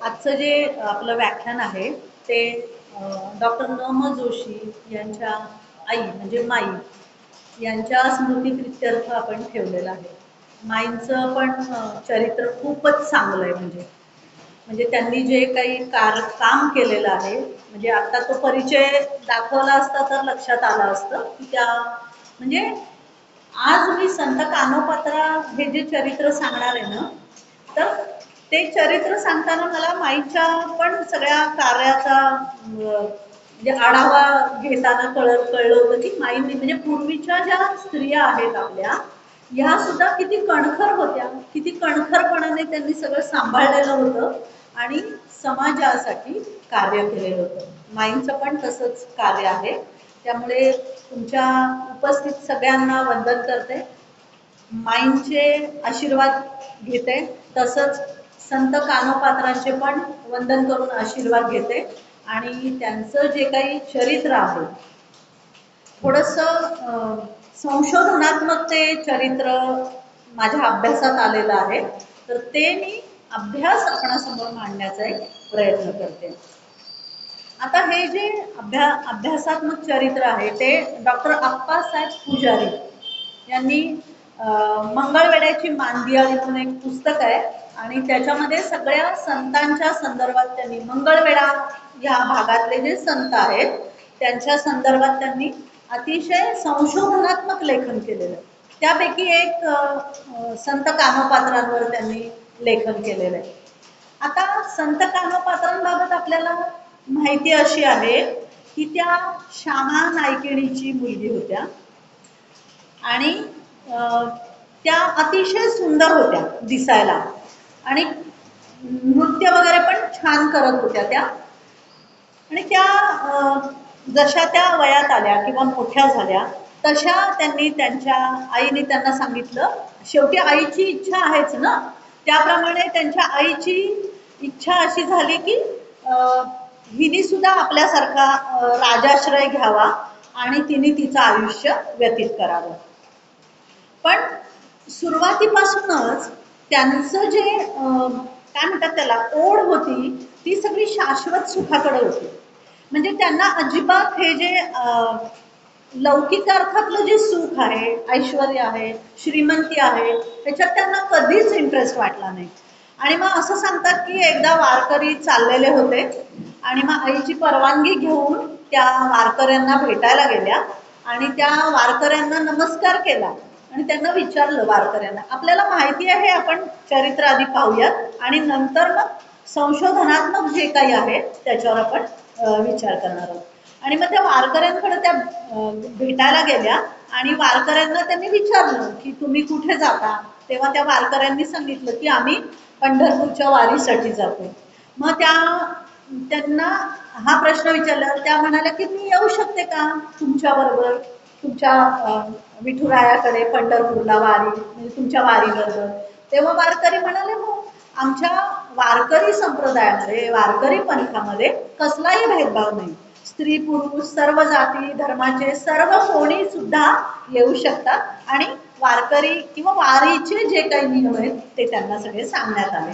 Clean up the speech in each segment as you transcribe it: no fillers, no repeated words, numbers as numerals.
आजचं जे आपलं व्याख्यान आहे ते डॉक्टर न.म. जोशी यांच्या आई म्हणजे माई यांच्या स्मृतिप्रित्यर्थ आपण ठेवलेलं आहे. माईंचं पण चरित्र खूपच चांगलं आहे. म्हणजे त्यांनी जे काही काम केलेलं आहे, म्हणजे आता तो परिचय दाखवला असता तर लक्षात आलं असतं की त्या म्हणजे आज मी संत कानोपात्रा हे जे चरित्र सांगणार आहे ना, तर ते चरित्र सांगताना मला माईच्या पण सगळ्या कार्याचा म्हणजे आढावा घेताना कळलं होतं की माईंनी म्हणजे पूर्वीच्या ज्या स्त्रिया आहेत आपल्या, ह्या सुद्धा किती कणखर होत्या, किती कणखरपणाने त्यांनी सगळं सांभाळलेलं होतं आणि समाजासाठी कार्य केलेलं होतं. माईंचं पण तसंच कार्य आहे. त्यामुळे तुमच्या उपस्थित सगळ्यांना वंदन करते, माईंचे आशीर्वाद घेते, तसंच संत कानोपात्रांचे पण वंदन करून आशीर्वाद घेते आणि त्यांचं जे काही चरित्र आहे थोडंसं संशोधनात्मक ते चरित्र माझ्या अभ्यासात आलेलं आहे, तर ते मी अभ्यास आपणासमोर मांडण्याचा एक प्रयत्न करते. आता हे जे अभ्यासात्मक चरित्र आहे ते डॉक्टर अप्पासाहेब पुजारी यांनी मंगळवेढ्याची मांदियाळी म्हणून एक पुस्तक आहे आणि त्याच्यामध्ये सगळ्या संतांच्या संदर्भात त्यांनी मंगळवेढा या भागातले जे संत आहेत त्यांच्या संदर्भात त्यांनी अतिशय संशोधनात्मक लेखन केलेलं. त्यापैकी एक संत कानोपात्रांवर त्यांनी लेखन केलेलं आहे. आता संत कानोपात्रांबाबत आपल्याला माहिती अशी आहे की त्या श्यामा नायकिणीची मुलगी होत्या आणि त्या अतिशय सुंदर होत्या दिसायला आणि नृत्य वगैरे पण छान करत होत्या त्या. आणि त्या जशा त्या वयात आल्या किंवा मोठ्या झाल्या तशा त्यांनी त्यांच्या आईने त्यांना सांगितलं, शेवटी आईची इच्छा आहेच ना, त्याप्रमाणे त्यांच्या आईची इच्छा अशी झाली की हिने सुद्धा आपल्यासारखा राजाश्रय घ्यावा आणि तिने तिचं आयुष्य व्यतीत करावं. पण सुरुवातीपासूनच त्यांचं जे काय म्हणतात त्याला ओढ होती ती सगळी शाश्वत सुखाकडे होती. म्हणजे त्यांना अजिबात हे जे लौकिक अर्थातलं जे सुख आहे, ऐश्वर्य आहे, श्रीमंती आहे, त्याच्यात त्यांना कधीच इंटरेस्ट वाटला नाही. आणि मग असं सांगतात की एकदा वारकरी चाललेले होते आणि मग आईची परवानगी घेऊन त्या वारकऱ्यांना भेटायला गेल्या आणि त्या वारकऱ्यांना नमस्कार केला आणि त्यांना विचारलं, वारकऱ्यांना आपल्याला माहिती आहे, आपण चरित्र आधी पाहूयात आणि नंतर मग संशोधनात्मक जे काही आहे त्याच्यावर आपण विचार करणार आहोत. आणि मग त्या वारकऱ्यांकडे त्या भेटायला गेल्या आणि वारकऱ्यांना त्यांनी विचारलं की तुम्ही कुठे जाता, तेव्हा त्या वारकऱ्यांनी सांगितलं की आम्ही पंढरपूरच्या वारीसाठी जातो. मग त्यांना हा प्रश्न विचारल्यावर त्या म्हणाल्या की मी येऊ शकते का तुमच्या बरोबर तुमच्या विठुरायाकडे पंढरपूरला वारी म्हणजे तुमच्या वारीबरोबर. तेव्हा वारकरी म्हणाले हो, आमच्या वारकरी संप्रदायामध्ये वारकरी पंथामध्ये कसलाही भेदभाव नाही, स्त्री पुरुष सर्व जाती धर्माचे सर्व कोणी सुद्धा येऊ शकतात आणि वारकरी किंवा वारीचे जे काही नियम आहेत ते त्यांना सगळे सांगण्यात आले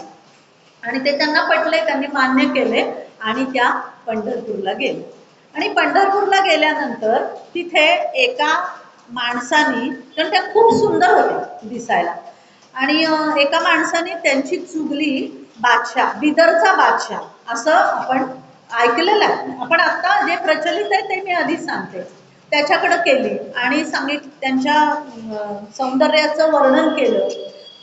आणि ते त्यांना पटले, त्यांनी मान्य केले आणि त्या पंढरपूरला गेले. आणि पंढरपूरला गेल्यानंतर तिथे एका माणसाने, कारण त्या खूप सुंदर होत्या दिसायला, आणि एका माणसाने त्यांची चुगली बादशाह, बिदरचा बादशाह असं आपण ऐकलेलं आहे, आपण आता जे प्रचलित आहे ते मी आधी सांगते, त्याच्याकडे केली आणि त्यांच्या सौंदर्याचं वर्णन केलं.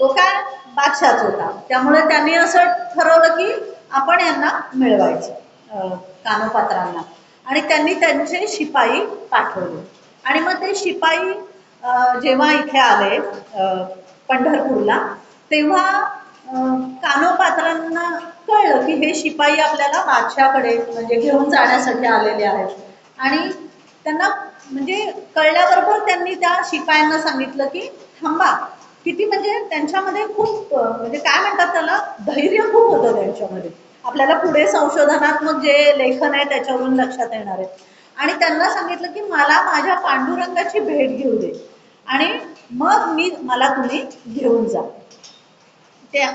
तो काय बादशाहच होता, त्यामुळे त्यांनी असं ठरवलं की आपण यांना मिळवायचं कानोपात्रांना, आणि त्यांनी त्यांचे शिपाई पाठवले. आणि मग ते शिपाई जेव्हा इथे आले पंढरपूरला, तेव्हा कानोपात्रांना कळलं की हे शिपाई आपल्याला बादशाहकडे म्हणजे घेऊन जाण्यासाठी आलेले आहेत. आणि त्यांना म्हणजे कळल्याबरोबर त्यांनी त्या शिपायांना सांगितलं की थांबा, किती म्हणजे त्यांच्यामध्ये खूप म्हणजे काय म्हणतात त्याला, धैर्य खूप होतं त्यांच्यामध्ये, आपल्याला पुढे संशोधनात्मक जे लेखन आहे त्याच्यावरून लक्षात येणार आहे. आणि त्यांना सांगितलं की मला माझ्या पांडुरंगाची भेट घेऊ दे आणि मग मला तुम्ही घेऊन जा. त्या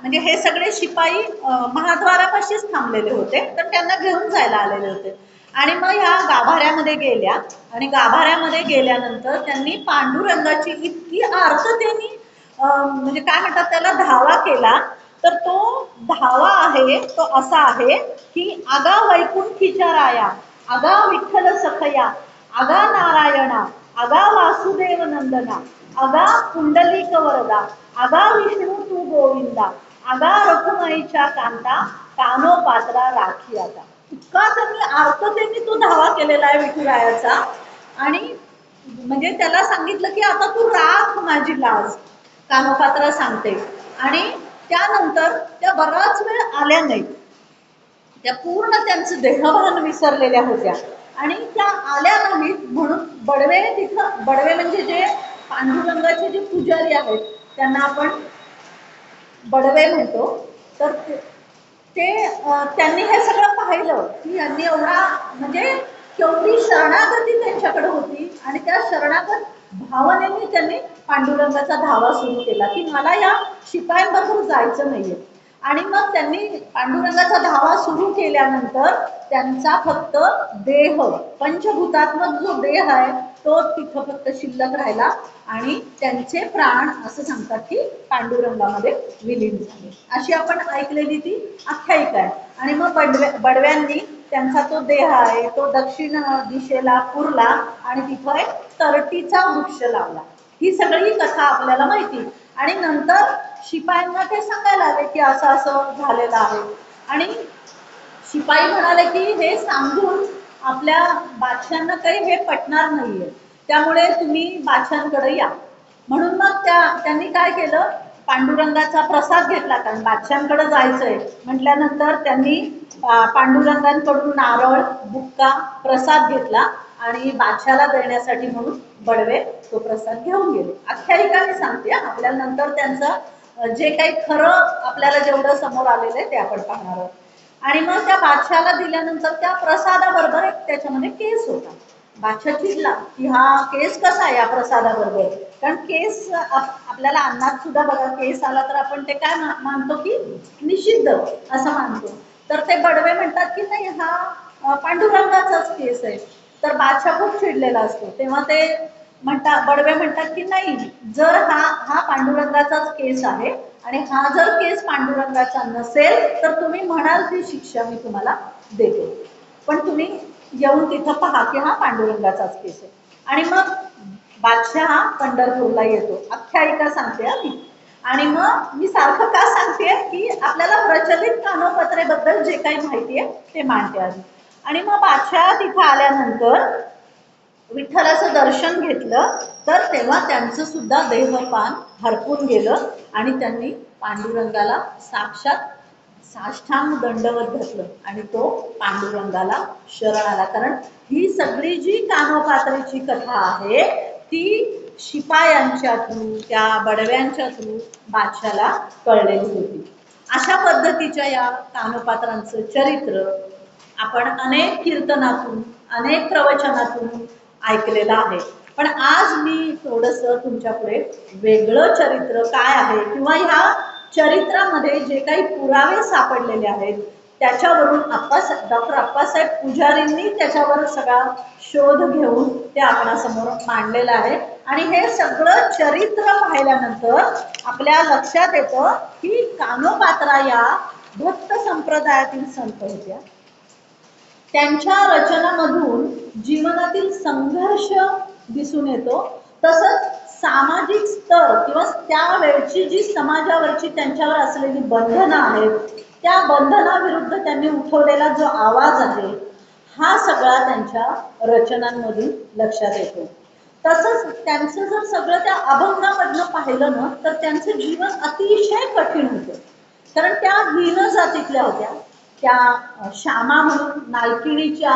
म्हणजे हे सगळे शिपाई महाद्वारापाशीच थांबलेले होते, तर त्यांना घेऊन जायला आलेले होते. आणि मग ह्या गाभाऱ्यामध्ये गेल्या आणि गाभाऱ्यामध्ये गेल्यानंतर त्यांनी पांडुरंगाची इतकी आर्ततेने म्हणजे काय म्हणतात त्याला धावा केला. तर तो धावा आहे तो असा आहे की आगा वैकुंठीच्या राया, आगा विठ्ठल सखया, आगा नारायणा, आगा वासुदेव नंदना, आगा पुंडलिक वरदा, आगा विष्णू तू गोविंदा, आगा रखुमाईच्या कांता, कानो पात्रा राखी आता. इतका त्यांनी आर्ततेने तो धावा केलेला आहे विठुरायाचा. आणि म्हणजे त्याला सांगितलं की आता तू राख माझी लाज, कानोपात्रा सांगते. आणि त्यानंतर त्या बराच वेळ आल्या नाहीत, त्या पूर्ण त्यांचं देहभान विसरलेल्या होत्या. आणि त्या आल्या नाहीत म्हणून बडवे तिथं, बडवे म्हणजे जे पांडुरंगाचे जे पुजारी आहेत त्यांना आपण बडवे म्हणतो. तर त्यांनी हे सगळं पाहिलं की यांनी एवढा म्हणजे केवढी शरणागती त्यांच्याकडे होती. आणि त्या शरणागत भावनेने त्यांनी पांडुरंगाचा धावा सुरू केला की मला या शिपायांबरोबर जायचं नाहीये. आणि मग त्यांनी पांडुरंगाचा धावा सुरू केल्यानंतर त्यांचा फक्त देह, पंचभूतात्मक जो देह आहे तो तिथं फक्त शिल्लक राहिला. आणि त्यांचे प्राण असं सांगतात की पांडुरंगामध्ये विलीन झाले. अशी आपण ऐकलेली ती आख्यायिका आहे. आणि मग बडव्यांनी त्यांचा तो देह आहे तो दक्षिण दिशेला पुरला आणि तिथं एक तरटीचा वृक्ष लावला. ही सगळी कथा आपल्याला माहिती. आणि नंतर शिपायांना ते सांगायला आले की असं असं झालेलं आहे. आणि शिपाई म्हणाले की हे सांगून आपल्या बादशांना काही हे पटणार नाहीये, त्यामुळे तुम्ही बादशांकडे या. म्हणून मग त्यांनी काय केलं, पांडुरंगाचा प्रसाद घेतला, कारण बादशांकडे जायचंय म्हटल्यानंतर त्यांनी पांडुरंगांकडून नारळ, बुक्का, प्रसाद घेतला आणि बादशाला देण्यासाठी म्हणून बडवे तो प्रसाद घेऊन गेले. आख्यायिका मी सांगते, आपल्याला नंतर त्यांचं जे काही खरं आपल्याला जेवढं समोर आलेलं आहे ते आपण पाहणार आहोत. आणि मग त्या बादशाला दिल्यानंतर त्या प्रसादाबरोबर एक त्याच्यामध्ये केस होता. बादशाह चिडला की हा केस कसा आहे या प्रसादाबरोबर, कारण केस आपल्याला अन्नात सुद्धा बघा केस आला तर आपण ते काय मानतो की निषिद्ध असं मानतो. तर ते बडवे म्हणतात की नाही हा पांडुरंगाचाच केस आहे. तर बादशाह खूप चिडलेला असतो. तेव्हा ते बडवे म्हणतात की नाही, जर हा पांडुरंगाचाच केस आहे आणि हा जर केस पांडुरंगाचा नसेल तर तुम्ही म्हणाल ती शिक्षा मी तुम्हाला देते, पण तुम्ही येऊन तिथं पहा की हा पांडुरंगाचाच केस आहे. आणि मग बादशाह पंढरपूरला येतो. आख्यायिका सांगते मी. आणि मग मी सारखं का सांगते की आपल्याला प्रचलित कानोपत्रेबद्दल जे काही माहिती आहे ते मांडते आधी. आणि मग बादशाह तिथं आल्यानंतर विठ्ठलाचं दर्शन घेतलं तर तेव्हा त्यांचं सुद्धा देहपान हरपून गेलं आणि त्यांनी पांडुरंगाला साक्षात साष्टांग दंडवत घातलं आणि तो पांडुरंगाला शरण आला. कारण ही सगळी जी कानोपात्रेची कथा आहे ती शिपायांच्या थ्रू, त्या बडव्यांच्या थ्रू बादशाला कळलेली होती. अशा पद्धतीच्या या कानोपात्रांचं चरित्र आपण अनेक कीर्तनातून, अनेक प्रवचनातून ऐकलेलं आहे. पण आज मी थोडंसं तुमच्या पुढे वेगळं चरित्र काय आहे किंवा ह्या चरित्रामध्ये जे काही पुरावे सापडलेले आहेत त्याच्यावरून डॉक्टर अप्पासाहेब पुजारींनी त्याच्यावर सगळा शोध घेऊन ते आपणासमोर मांडलेलं आहे. आणि हे सगळं चरित्र पाहिल्यानंतर आपल्या लक्षात येतं की कानोपात्रा या भक्त संप्रदायातील संत होत्या. त्यांच्या रचनामधून जीवनातील संघर्ष दिसून येतो. तसंच सामाजिक स्तर किंवा त्यावेळची जी समाजावरची त्यांच्यावर असलेली बंधनं आहेत त्या बंधनाविरुद्ध त्यांनी उठवलेला जो आवाज आहे हा सगळा त्यांच्या रचनांमधून लक्षात येतो. तसंच त्यांचं जर सगळं त्या अभंगामधनं पाहिलं ना तर त्यांचं जीवन अतिशय कठीण होतं. कारण त्या हीन जातीतल्या होत्या. त्या श्यामा म्हणून नायकिणीच्या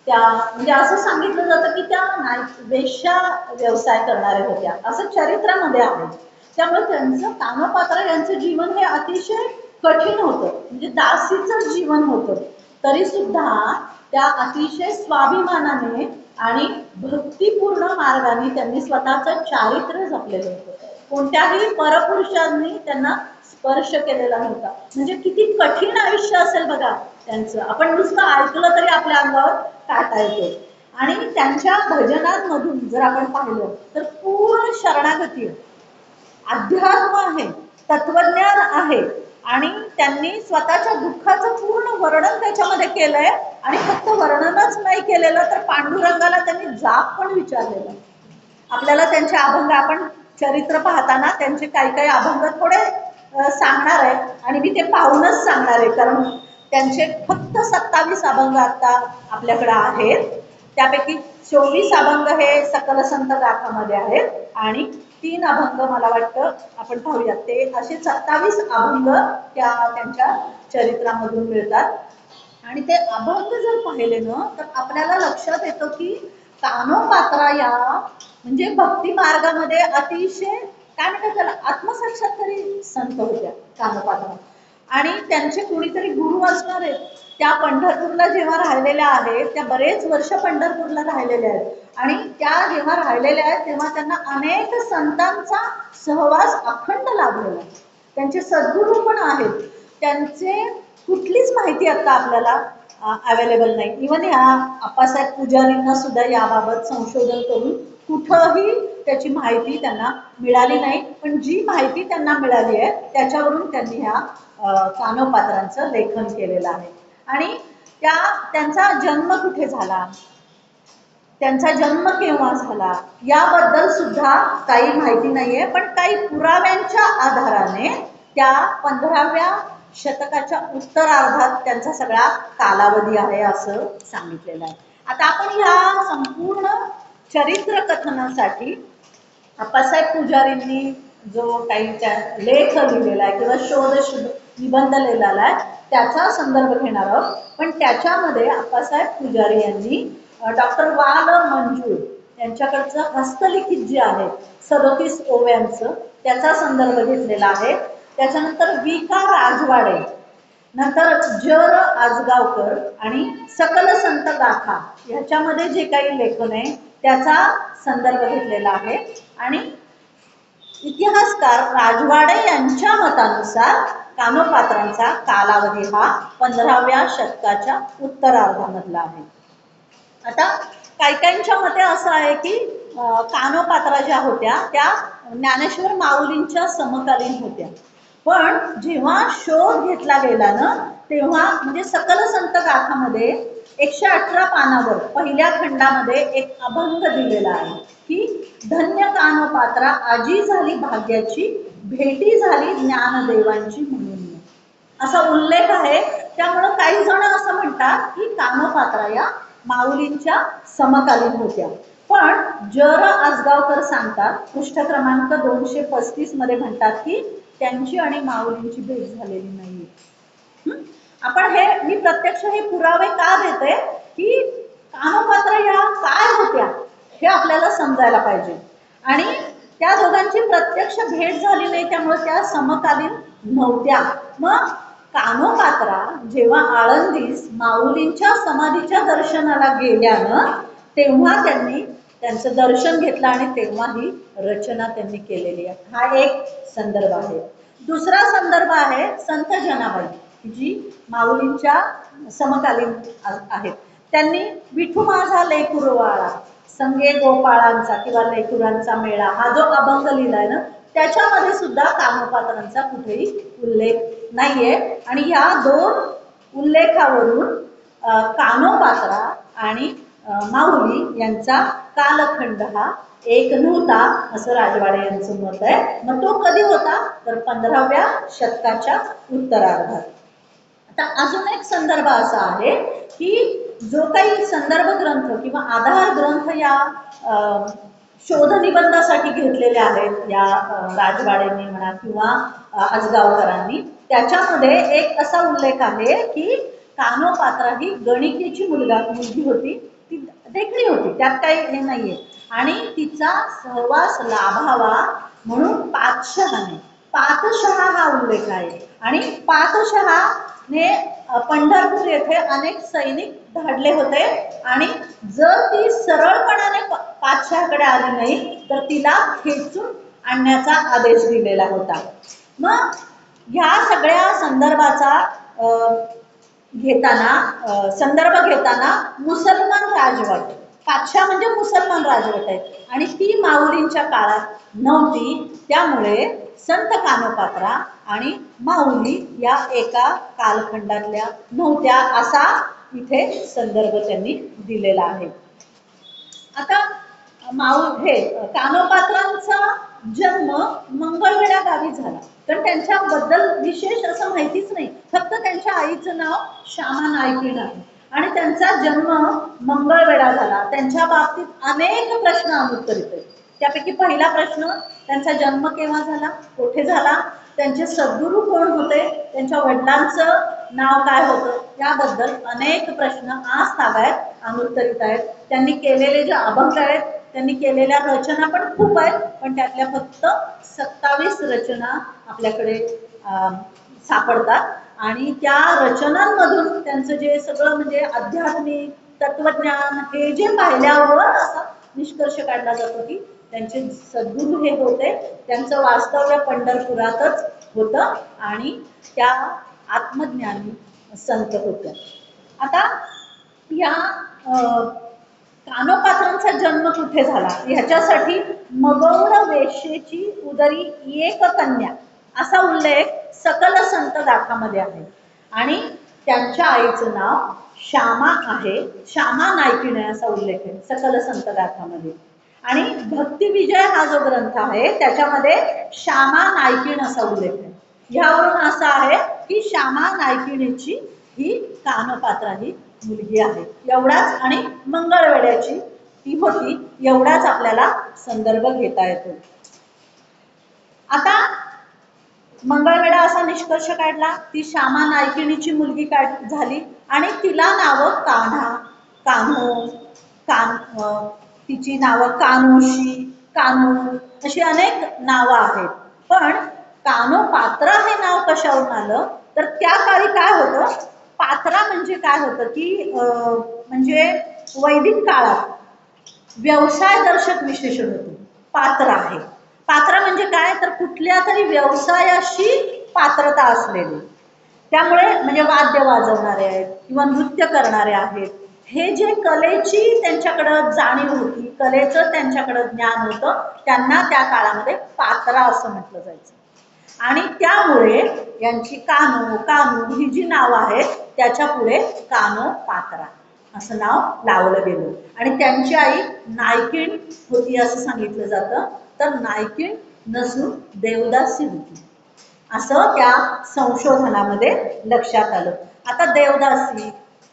त्या म्हणजे असं सांगितलं जातं की त्या वेश्या व्यवसाय करणाऱ्या होत्या असं चरित्रामध्ये आहे. त्यामुळे त्यांचं कानोपात्रा यांचं जीवन हे अतिशय कठीण होतं, म्हणजे दासीचं जीवन होतं. तरी सुद्धा त्या अतिशय स्वाभिमानाने आणि भक्तिपूर्ण मार्गाने त्यांनी स्वतःचं चारित्र्य जपलेलं होतं. कोणत्याही परपुरुषांनी त्यांना स्पर्श केलेला नव्हता. म्हणजे किती कठीण आयुष्य असेल बघा त्यांचं. आपण नुसतं ऐकलं तरी आपल्या अंगावर काटा येतो. आणि त्यांच्या भजनांमधून जर आपण पाहिलं तर पूर्ण शरणागती आहे, अध्यात्म आहे, तत्वज्ञान आहे. आणि त्यांनी स्वतःच्या दुःखाचं पूर्ण वर्णन त्याच्यामध्ये केलंय. आणि फक्त वर्णनच नाही केलेलं तर पांडुरंगाला त्यांनी जाप पण विचारलेलं. आपल्याला त्यांचे अभंग, आपण चरित्र पाहताना त्यांचे काही काही अभंग थोडे सांगणार आहे आणि मी ते पाहूनच सांगणार आहे, कारण त्यांचे फक्त 27 अभंग आता आपल्याकडे आहेत. त्यापैकी 24 अभंग हे सकल संत गाथामध्ये आहेत आणि 3 अभंग मला वाटतं आपण पाहूयात. ते असे 27 अभंग त्यांच्या चरित्रामधून मिळतात. आणि ते अभंग जर पाहिले ना तर आपल्याला लक्षात येतं की कानोपात्रा या म्हणजे भक्ती मार्गामध्ये अतिशय काय म्हणतात त्याला आत्मसाक्षात्कारी संत होत्या कानोपात्रा. आणि त्यांचे कुणीतरी गुरु असणार आहेत. त्या पंढरपूरला जेव्हा राहिलेल्या आहेत, त्या बरेच वर्ष पंढरपूरला राहिलेल्या आहेत. आणि त्या जेव्हा राहिलेल्या आहेत तेव्हा त्यांना अनेक संतांचा सहवास अखंड लाभलेला आहे. त्यांचे सद्गुरू पण आहेत. त्यांचे कुठलीच माहिती आता आपल्याला अवेलेबल नाही. इव्हन ह्या आप्पासाहेब पुजारींना सुद्धा याबाबत संशोधन करून कुठंही त्याची माहिती त्यांना मिळाली नाही. पण जी माहिती त्यांना मिळाली आहे त्याच्यावरून त्यांनी ह्या कानोपात्रांचं लेखन केलेलं आहे. आणि त्यांचा जन्म कुठे झाला, त्यांचा जन्म केव्हा झाला याबद्दल सुद्धा काही माहिती नाहीये. पण काही पुराव्यांच्या आधाराने त्या 15व्या शतकाच्या उत्तरार्धात त्यांचा सगळा कालावधी आहे असं सांगितलेलं आहे. आता आपण ह्या संपूर्ण चरित्र कथनासाठी आप्पासाहेब पुजारींनी जो काही लेख लिहिलेला आहे किंवा शोध निबंध लिहिलेला आहे त्याचा संदर्भ घेणार आहोत. पण त्याच्यामध्ये आप्पासाहेब पुजारी यांनी डॉक्टर वाल मंजूर यांच्याकडचं हस्तलिखित जे आहे 37 ओव्यांचं त्याचा संदर्भ घेतलेला आहे. त्याच्यानंतर विका राजवाडे, नंतर जर आजगावकर आणि सकल संत गाथा ह्याच्यामध्ये जे काही लेखन आहे त्याचा संदर्भ घेतलेला आहे. आणि इतिहासकार राजवाडे यांच्या मतानुसार कानोपात्रांचा कालावधी हा 15व्या शतकाच्या उत्तरार्धामधला आहे. आता काही काहींच्या मते असं आहे की कानोपात्रा ज्या होत्या त्या ज्ञानेश्वर माऊलींच्या समकालीन होत्या. पण जेव्हा शोध घेतला गेला ना तेव्हा म्हणजे सकल संत गाथामध्ये 118 पानावर पहिल्या खंडामध्ये एक अभंग दिलेला आहे की धन्य कानोपात्रा आजी झाली भाग्याची, भेटी झाली ज्ञानदेवांची म्हणून, असा उल्लेख आहे. त्यामुळं काही जण असं म्हणतात की कानोपात्रा या माऊलींच्या समकालीन होत्या. पण जर आजगावकर सांगतात पृष्ठ क्रमांक 235 मध्ये म्हणतात की त्यांची आणि माऊलींची भेट झालेली नाहीये. आपण मी प्रत्यक्ष हे पुरावे का देते की कानोपात्रा या काय होत्या हे आपल्याला समजायला पाहिजे. आणि त्या दोघांची प्रत्यक्ष भेट झाली नाही त्यामुळे त्या समकालीन नव्हत्या. मग कानोपात्रा जेव्हा आळंदीस माऊलींच्या समाधीच्या दर्शनाला गेल्यानं तेव्हा त्यांनी त्यांचं दर्शन घेतलं आणि तेव्हा ही रचना त्यांनी केलेली आहे. हा एक संदर्भ आहे. दुसरा संदर्भ आहे संत जनाबाई जी माऊलींच्या समकालीन आहेत. त्यांनी विठू माझा लेकुरवाळा संगे गोपाळांचा किंवा लेकुरांचा मेळा हा जो अभंग लिहिलाय ना त्याच्यामध्ये सुद्धा कानोपात्रांचा कुठेही उल्लेख नाहीये. आणि या 2 उल्लेखावरून कानोपात्रा आणि माऊली यांचा कालखंड हा एक नव्हता असं राजवाडे यांचं मत आहे. मग तो कधी होता तर 15व्या शतकाच्या उत्तरार्धात. आता अजून एक संदर्भ असा आहे की जो काही संदर्भ ग्रंथ किंवा आधार ग्रंथ या शोध निबंधासाठी घेतलेले आहेत या राजवाडेंनी म्हणा किंवा आजगावकरांनी, त्याच्यामध्ये एक असा उल्लेख आहे की कानोपात्रा ही गणिकेची मुलगी होती. ती देखणी होती, त्यात काही हे नाहीये. आणि तिचा सहवास लाभावा म्हणून पातशहा हा उल्लेख आहे. आणि पातशहाने पंढरपूर येथे अनेक सैनिक धाडले होते आणि जर ती सरळपणाने पातशहाकडे आली नाही तर तिला खेचून आणण्याचा आदेश दिलेला होता. मग ह्या सगळ्या संदर्भ घेताना मुसलमान राजवट, पातशाह म्हणजे मुसलमान राजवट आहेत आणि ती माऊलींच्या काळात नव्हती. त्यामुळे संत कानोपात्रा आणि माऊली या एका कालखंडातल्या नव्हत्या असा इथे संदर्भ त्यांनी दिलेला आहे. आता कानोपात्रांचा जन्म मंगळवेढा गावी झाला, तर त्यांच्याबद्दल विशेष असं माहितीच नाही, फक्त त्यांच्या आईचं नाव श्यामा नायकीण आहे आणि त्यांचा जन्म मंगळवेढा झाला. त्यांच्या बाबतीत अनेक प्रश्न अनुत्तरित आहेत. त्यापैकी पहिला प्रश्न, त्यांचा जन्म केव्हा झाला, कुठे झाला, त्यांचे सद्गुरू कोण होते, त्यांच्या वडिलांचं नाव काय होतं, याबद्दल अनेक प्रश्न आज तागायत अनुत्तरित आहेत. त्यांनी केलेले जे अभंग आहेत, त्यांनी केलेल्या रचना पण खूप आहेत, पण त्यातल्या फक्त 27 रचना आपल्याकडे सापडतात आणि त्या रचनांमधून त्यांचं जे सगळं म्हणजे आध्यात्मिक तत्वज्ञान हे जे पाहिल्यावर असा निष्कर्ष काढला जातो की त्यांचे सद्गुरू हे होते, त्यांचं वास्तव्य पंढरपुरातच होतं आणि त्या आत्मज्ञानी संत होत्या. आता या कानोपात्रांचा जन्म कुठे झाला ह्याच्यासाठी मगौर वेश्येची उदरी एक कन्या असा उल्लेख सकल संत गाथामध्ये आहे आणि त्यांच्या आईचं नाव श्यामा आहे, श्यामा नायकीण असा उल्लेख आहे सकल संत गाथामध्ये. आणि भक्ती विजय हा जो ग्रंथ आहे त्याच्यामध्ये श्यामा नायकीण असा उल्लेख आहे. ह्यावरून असं आहे की श्यामा नायकिणीची ही कानोपात्रा ही मुलगी आहे एवढाच, आणि मंगळवेढ्याची ती होती एवढाच आपल्याला संदर्भ घेता येतो. आता मंगळवेढा असा निष्कर्ष काढला, ती श्यामा नायकिणीची मुलगी झाली आणि तिला नावं कान्हा, कान्हो, तिची नावं कान्होशी, कान्हो अशी अनेक नावं आहेत. पण कानोपात्रा हे नाव कशावरून आलं तर त्या काळी काय होतं, पात्रा म्हणजे काय होतं की म्हणजे वैदिक काळात व्यवसाय दर्शक विशेषण होते. पात्र आहे, पात्र म्हणजे काय तर कुठल्या तरी व्यवसायाशी पात्रता असलेली. त्यामुळे म्हणजे वाद्य वाजवणारे आहेत किंवा नृत्य करणारे आहेत, हे जे कलेची त्यांच्याकडं जाणीव होती, कलेचं त्यांच्याकडं ज्ञान होतं, त्यांना त्या काळामध्ये पात्रा असं म्हटलं जायचं. आणि त्यामुळे यांची कान्हो, कान्हू ही जी नावं आहेत त्याच्या पुढे कानोपात्रा असं नाव लावलं गेलं. आणि त्यांची आई नायकीण होती असं सांगितलं जातं, तर नायकीण नसून देवदासी होती असं त्या संशोधनामध्ये लक्षात आलं. आता देवदासी,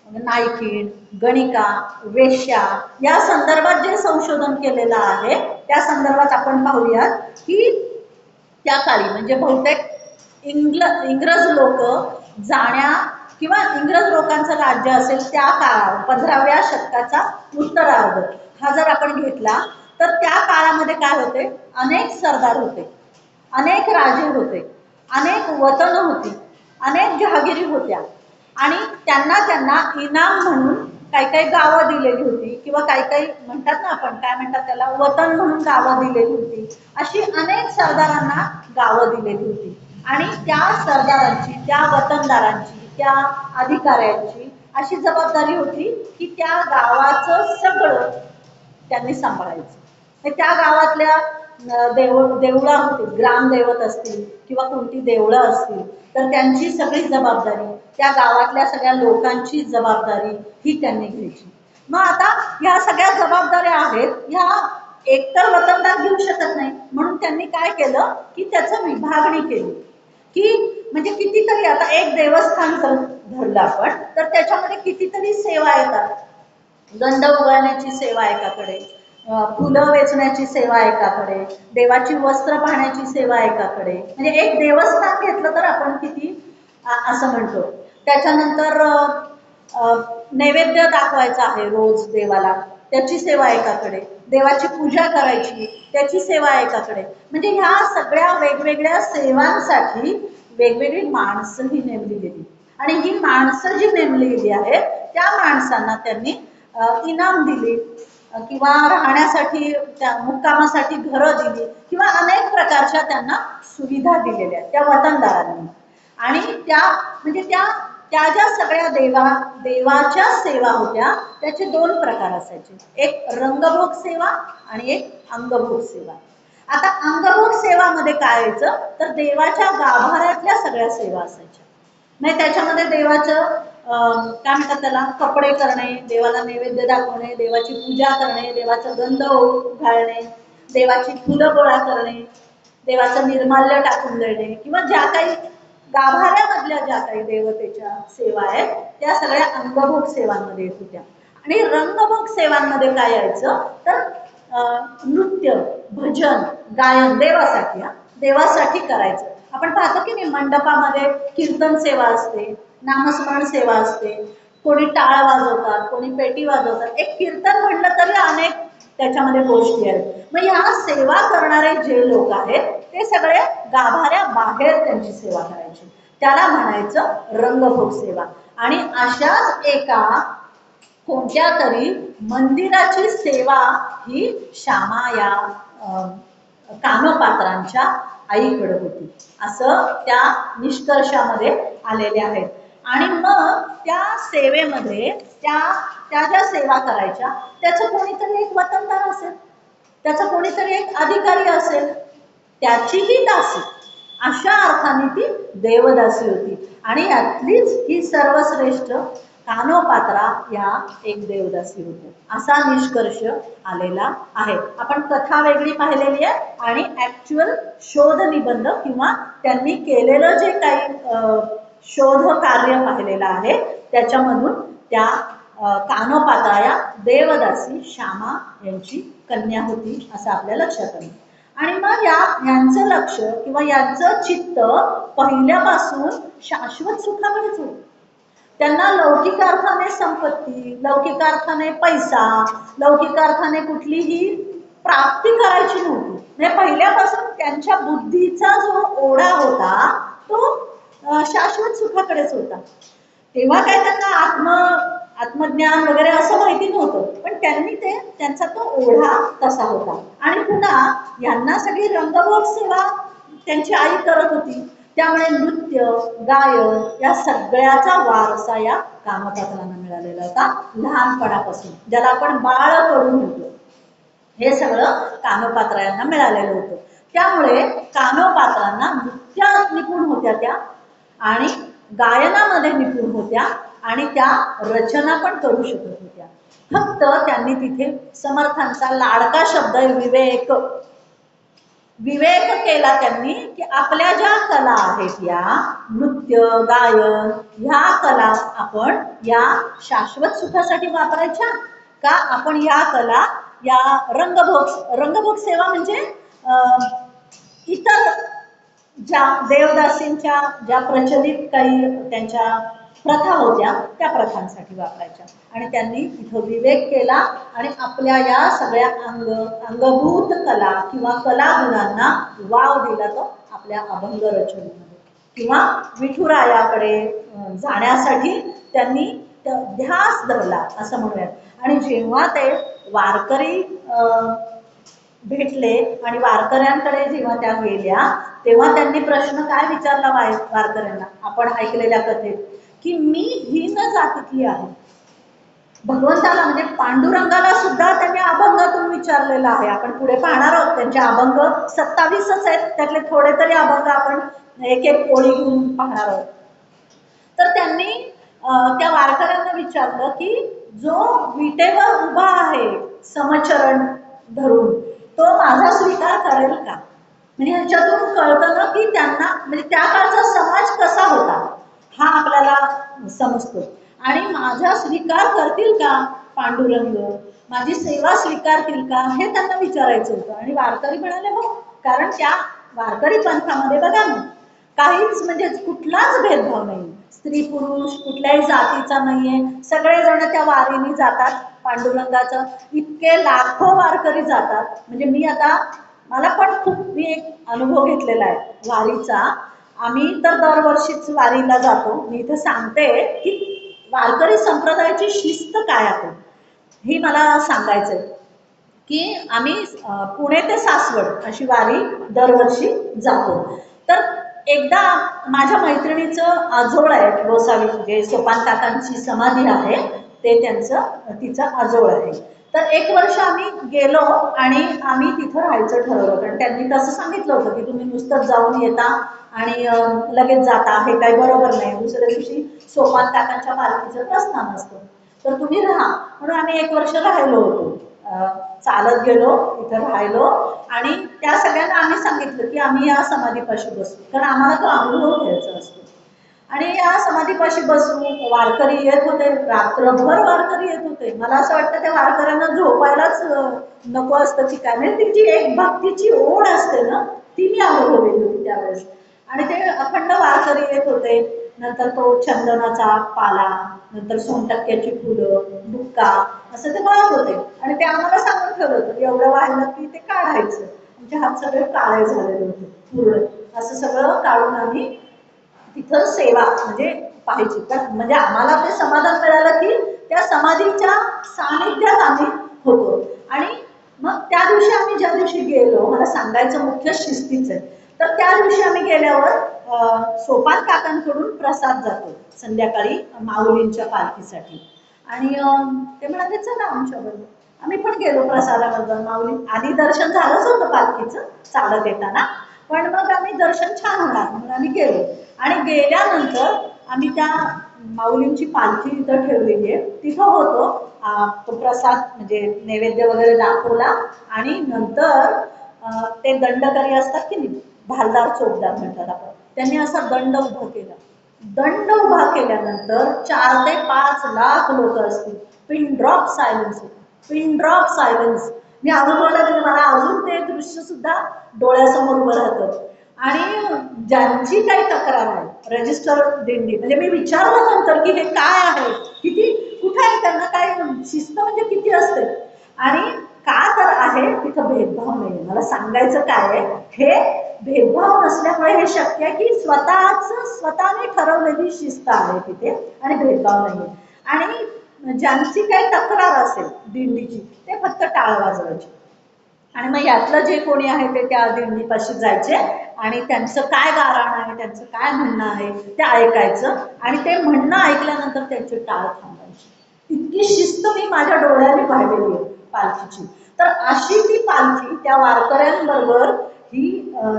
नायकीण, गणिका, वेश्या या संदर्भात जे संशोधन केलेलं आहे त्या संदर्भात आपण पाहूयात की त्या काळी म्हणजे बहुतेक इंग्रज लोक जाण्या किंवा इंग्रज लोकांचं राज्य असेल त्या काळात 15व्या शतकाचा उत्तरार्ध हा जर आपण घेतला तर त्या काळामध्ये काय होते, अनेक सरदार होते, अनेक राजे होते, अनेक वतन होती, अनेक जहागिरी होत्या आणि त्यांना इनाम म्हणून काही गावं दिलेली होती किंवा काही म्हणतात ना आपण काय म्हणतात त्याला वतन म्हणून गावं दिलेली होती. अशी अनेक सरदारांना गावं दिलेली होती आणि त्या सरदारांची, त्या वतनदारांची, त्या अधिकाऱ्यांची अशी जबाबदारी होती की त्या गावाचं सगळं त्यांनी सांभाळायचं. त्या गावातल्या देवळा होती, ग्रामदैवत असतील किंवा कोणती देवळं असतील तर त्यांची सगळी जबाबदारी, त्या गावातल्या सगळ्या लोकांची जबाबदारी ही त्यांनी घ्यायची. मग आता ह्या सगळ्या जबाबदाऱ्या आहेत, ह्या एकतर वतनदार घेऊ शकत नाही, म्हणून त्यांनी काय केलं की त्याचं विभागणी केली की म्हणजे कितीतरी, आता एक देवस्थान जर धरलं आपण तर त्याच्यामध्ये कितीतरी सेवा येतात. गंध उगाळण्याची सेवा एकाकडे, फुलं वेचण्याची सेवा एकाकडे, देवाची वस्त्र पाहण्याची सेवा एकाकडे, म्हणजे एक देवस्थान घेतलं तर आपण किती असं म्हणतो. त्याच्यानंतर नैवेद्य दाखवायचा आहे रोज देवाला, त्याची सेवा एकाकडे, देवाची पूजा करायची त्याची सेवा एकाकडे. म्हणजे ह्या सगळ्या वेगवेगळ्या सेवांसाठी वेगवेगळी माणसं ही नेमली गेली आणि ही माणसं जी नेमली गेली आहेत त्या माणसांना त्यांनी इनाम दिली. किंवा राहण्यासाठी त्या मुक्कामासाठी घरं दिली किंवा अनेक प्रकारच्या त्यांना सुविधा दिलेल्या त्या वतनदारांनी. आणि त्या म्हणजे त्या ज्या सगळ्या देवाच्या सेवा होत्या त्याचे दोन प्रकार असायचे, एक रंगभोग सेवा आणि एक अंगभोग सेवा. आता अंगभोग सेवामध्ये काय यायचं तर देवाच्या गाभाऱ्यातल्या सगळ्या सेवा असायच्या. नाही त्याच्यामध्ये देवाचं काय म्हणतात त्याला कपडे करणे, देवाला नैवेद्य दाखवणे, देवाची पूजा करणे, देवाचं गंध घालणे, देवाची फुलं गोळा करणे, देवाचं निर्माल्य टाकून देणे किंवा ज्या काही गाभाऱ्यामधल्या ज्या काही देवतेच्या सेवा आहेत त्या सगळ्या अंगभोग सेवांमध्ये येत होत्या. आणि रंगभोग सेवांमध्ये काय यायचं तर नृत्य, भजन, गायन देवासाठी करायचं. आपण पाहतो की नाही मंडपामध्ये कीर्तन सेवा असते, नामस्मरण सेवा असते, कोणी टाळ वाजवतात, कोणी पेटी वाजवतात. एक कीर्तन म्हणलं तरी अनेक त्याच्यामध्ये गोष्टी आहेत. मग ह्या सेवा करणारे जे लोक आहेत ते सगळे गाभाऱ्या बाहेर त्यांची सेवा करायची, त्याला म्हणायचं रंगभोग सेवा. आणि अशाच एका कोणत्या तरी मंदिराची सेवा ही श्यामा या कानोपात्रांच्या आईकडे होती असं त्या निष्कर्षामध्ये आलेले आहेत. आणि मग त्या सेवेमध्ये त्या ज्या सेवा करायच्या त्याचं कोणीतरी एक वतनदार असेल, त्याचा कोणीतरी एक अधिकारी असेल, त्याचीही दासी, अशा अर्थाने ती देवदासी होती. आणि यातलीच ही सर्वश्रेष्ठ कानोपात्रा या एक देवदासी होत्या असा निष्कर्ष आलेला आहे. आपण कथा वेगळी पाहिलेली आहे आणि ऍक्च्युअल शोध निबंध किंवा त्यांनी केलेलं जे काही शोध कार्य पाहिलेलं आहे त्याच्यामधून त्या कानोपात्रा या देवदासी श्यामा यांची कन्या होती असं आपल्या लक्षात आलं. आणि मग यांचं लक्ष किंवा यांचं चित्त पहिल्यापासून शाश्वत सुखाकडेच होतं. त्यांना लौकिक अर्थाने संपत्ती, लौकिक अर्थाने पैसा, लौकिक अर्थाने कुठलीही प्राप्ती करायची नव्हती. म्हणजे पहिल्यापासून त्यांच्या बुद्धीचा जो ओढा होता तो शाश्वत सुखाकडेच होता. तेव्हा काय त्यांना आत्मज्ञान वगैरे असं माहिती नव्हतं, पण त्यांचा तो ओढा तसा होता. आणि पुन्हा यांना सगळी रंगभोग सेवा त्यांची आई करत होती, त्यामुळे नृत्य, गायन या सगळ्याचा वारसा या कानोपात्रांना मिळालेला होता लहानपणापासून, ज्याला आपण बाळकडू म्हणतो. हे सगळं कानोपात्रा यांना मिळालेलं होतं. त्यामुळे कानोपात्रांना नृत्यात निपुण होत्या त्या आणि गायनामध्ये निपुण होत्या आणि त्या रचना पण करू शकत होत्या. फक्त त्यांनी तिथे समर्थांचा लाडका शब्द विवेक केला त्यांनी की आपल्या ज्या कला आहेत या नृत्य, गायन ह्या कला आपण या शाश्वत सुखासाठी वापरायच्या का आपण या कला या रंगभोग सेवा म्हणजे इतर ज्या देवदासींच्या ज्या प्रचलित काही त्यांच्या प्रथा होत्या त्या प्रथांसाठी वापरायच्या. आणि त्यांनी इथं विवेक केला आणि आपल्या या सगळ्या अंगभूत कला किंवा कलागुणांना वाव दिला तो आपल्या अभंग रचनेमध्ये किंवा विठुरायाकडे जाण्यासाठी त्यांनी ध्यास धरला असं म्हणूयात. आणि जेव्हा ते वारकरी भेटले आणि वारकऱ्यांकडे जेव्हा त्या गेल्या तेव्हा त्यांनी प्रश्न काय विचारला वारकऱ्यांना आपण ऐकलेल्या कथेत की मी हीन जातीतली आहे. भगवंताला म्हणजे पांडुरंगाला सुद्धा त्यांनी अभंगातून विचारलेलं आहे. आपण पुढे पाहणार आहोत त्यांचे अभंग 27च आहेत, त्यातले थोडे तरी अभंग आपण एक एक ओळी घेऊन पाहणार आहोत. तर त्यांनी त्या वारकऱ्यांना विचारलं की जो विटेवर उभा आहे समचरण धरून तो माझा स्वीकार करेल का. म्हणजे ह्याच्यातून कळतं ना की त्यांना म्हणजे त्या काळचा समाज कसा होता हा आपल्याला समजतो. आणि माझा स्वीकार करतील का पांडुरंग, माझी सेवा स्वीकारतील का हे त्यांना विचारायचं होतं. आणि वारकरी म्हणाले हो, कारण त्या वारकरी पंथामध्ये बघा ना काहीच म्हणजे कुठलाच भेदभाव नाही, स्त्री पुरुष कुठल्याही जातीचा नाहीये, सगळेजण त्या वारीने जातात पांडुरंगाचं. इतके लाखो वारकरी जातात. म्हणजे मला पण मी एक अनुभव घेतलेला आहे वारीचा. आम्ही तर दरवर्षीच वारीला जातो. मी इथं सांगते की वारकरी संप्रदायाची शिस्त काय आहे हे मला सांगायचंय. की आम्ही पुणे ते सासवड अशी वारी दरवर्षी जातो. तर एकदा माझ्या मैत्रिणीचं आजोळ आहे गोसावी, जे सोपान काकांची समाधी आहे ते तिचं आजोळ आहे. तर एक वर्ष आम्ही गेलो आणि आम्ही तिथं राहायचं ठरवलं, कारण त्यांनी तसं सांगितलं होतं की तुम्ही नुसतं जाऊन येता आणि लगेच जाता, हे काही बरोबर नाही, दुसऱ्या दिवशी सोपान काकांच्या पालखीचं प्रस्थान असतं, तर तुम्ही राहा. म्हणून आम्ही एक वर्ष राहिलो होतो. चालत गेलो, इथं राहिलो आणि त्या सगळ्यांना आम्ही सांगितलं की आम्ही या समाधीपाशी बसू, कारण आम्हाला तो अनुभव घ्यायचा असतो. आणि या समाधीपाशी बसून वारकरी येत होते, रात्रभर वारकरी येत होते. मला असं वाटतं त्या वारकऱ्यांना झोपायलाच नको असतं की काय, म्हणजे ती जी एक भक्तीची ओढ असते ना, ती मी अनुभवली होती त्यावेळेस. आणि ते अखंड वारकरी येत होते. नंतर तो चंदनाचा पाला, नंतर सोनटक्क्याची फुलं, बुक्का, असं ते वाहत होते. आणि ते आम्हाला सांगून ठेवलं होतं, एवढं वाहिलं की ते काढायचं. आमचे हात सगळे काळे झालेले होते पूर्ण. असं सगळं काढून आम्ही तिथं सेवा म्हणजे पाहायची. तर म्हणजे आम्हाला ते समाधान मिळालं की त्या समाधीच्या सानिध्यात आम्ही होतो. आणि मग त्या दिवशी आम्ही ज्या दिवशी गेलो, मला सांगायचं मुख्य शिस्तीच आहे. तर त्या दिवशी आम्ही गेल्यावर सोपान काकांकडून प्रसाद जातो संध्याकाळी माऊलींच्या पालखीसाठी. आणि ते म्हणाले चला आमच्याबरोबर. आम्ही पण गेलो प्रसादाबरोबर. माऊली आधी दर्शन झालंच होतं पालखीचं चालत येताना, पण मग आम्ही दर्शन छान होणार म्हणून आम्ही गेलो. आणि गेल्यानंतर आम्ही त्या माऊलींची पालखी तिथं ठेवलेली आहे, तिथं होतो. तो प्रसाद म्हणजे नैवेद्य वगैरे दाखवला आणि नंतर ते दंडकरी असतात की नाही, भालदार चोपदार म्हणतात आपण, त्यांनी असा दंड उभा केला. दंड उभा केल्यानंतर 4 ते 5 लाख लोक असतील. पिन ड्रॉप सायलेन्स होता, पिन ड्रॉप सायलेन्स. मी अनुभवलं म्हणजे मला अजून ते दृश्य सुद्धा डोळ्यासमोर उभं राहतं. आणि ज्यांची काही तक्रार आहे रजिस्टर दिंडी, म्हणजे मी विचारलं नंतर की हे काय आहे, किती कुठे आहे, त्यांना काय शिस्त म्हणजे किती असते. आणि का तर आहे तिथं भेदभाव नाही. मला सांगायचं काय आहे, हे भेदभाव नसल्यामुळे हे शक्य आहे की स्वतःने ठरवलेली शिस्त आहे तिथे आणि भेदभाव नाही. आणि ज्यांची काही तक्रार असेल दिंडीची, ते फक्त टाळ वाजवायची. आणि मग यातलं जे कोणी आहे ते त्या दिंडीपाशी जायचे आणि त्यांचं काय गाराण आहे, त्यांचं काय म्हणणं आहे ते ऐकायचं. आणि ते म्हणणं ऐकल्यानंतर त्यांचे टाळ थांबायचे. इतकी शिस्त मी माझ्या डोळ्याने पाहिलेली आहे पालखीची. तर अशी ती पालखी त्या वारकऱ्यांबरोबर ही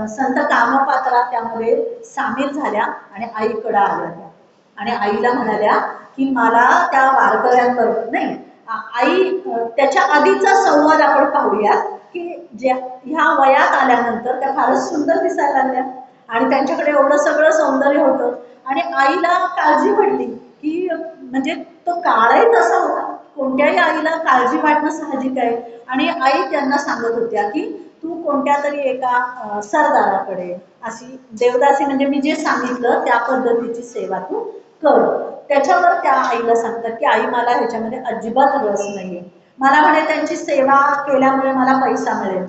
संत कामपात्रा त्यामध्ये सामील झाल्या आणि आईकडे आल्या त्या. आणि आईला म्हणाल्या की मला त्या वारकऱ्यांबरोबर नाही, आई त्याच्या आधीचा संवाद आपण पाहूया की ज्या ह्या वयात आल्यानंतर त्या फारच सुंदर दिसायला लागल्या आणि त्यांच्याकडे एवढं सगळं सौंदर्य होतं. आणि आईला काळजी पडली की म्हणजे तो काळही तसा होता, कोणत्याही आईला काळजी वाटणं साहजिक आहे. आणि आई त्यांना सांगत होत्या की तू कोणत्या तरी एका सरदाराकडे अशी देवदासी, म्हणजे मी जे सांगितलं त्या पद्धतीची सेवा तू कर. त्याच्यावर त्या आईला सांगतात की आई मला ह्याच्यामध्ये अजिबात रस नाहीये. मला म्हणे त्यांची सेवा केल्यामुळे मला पैसा मिळेल,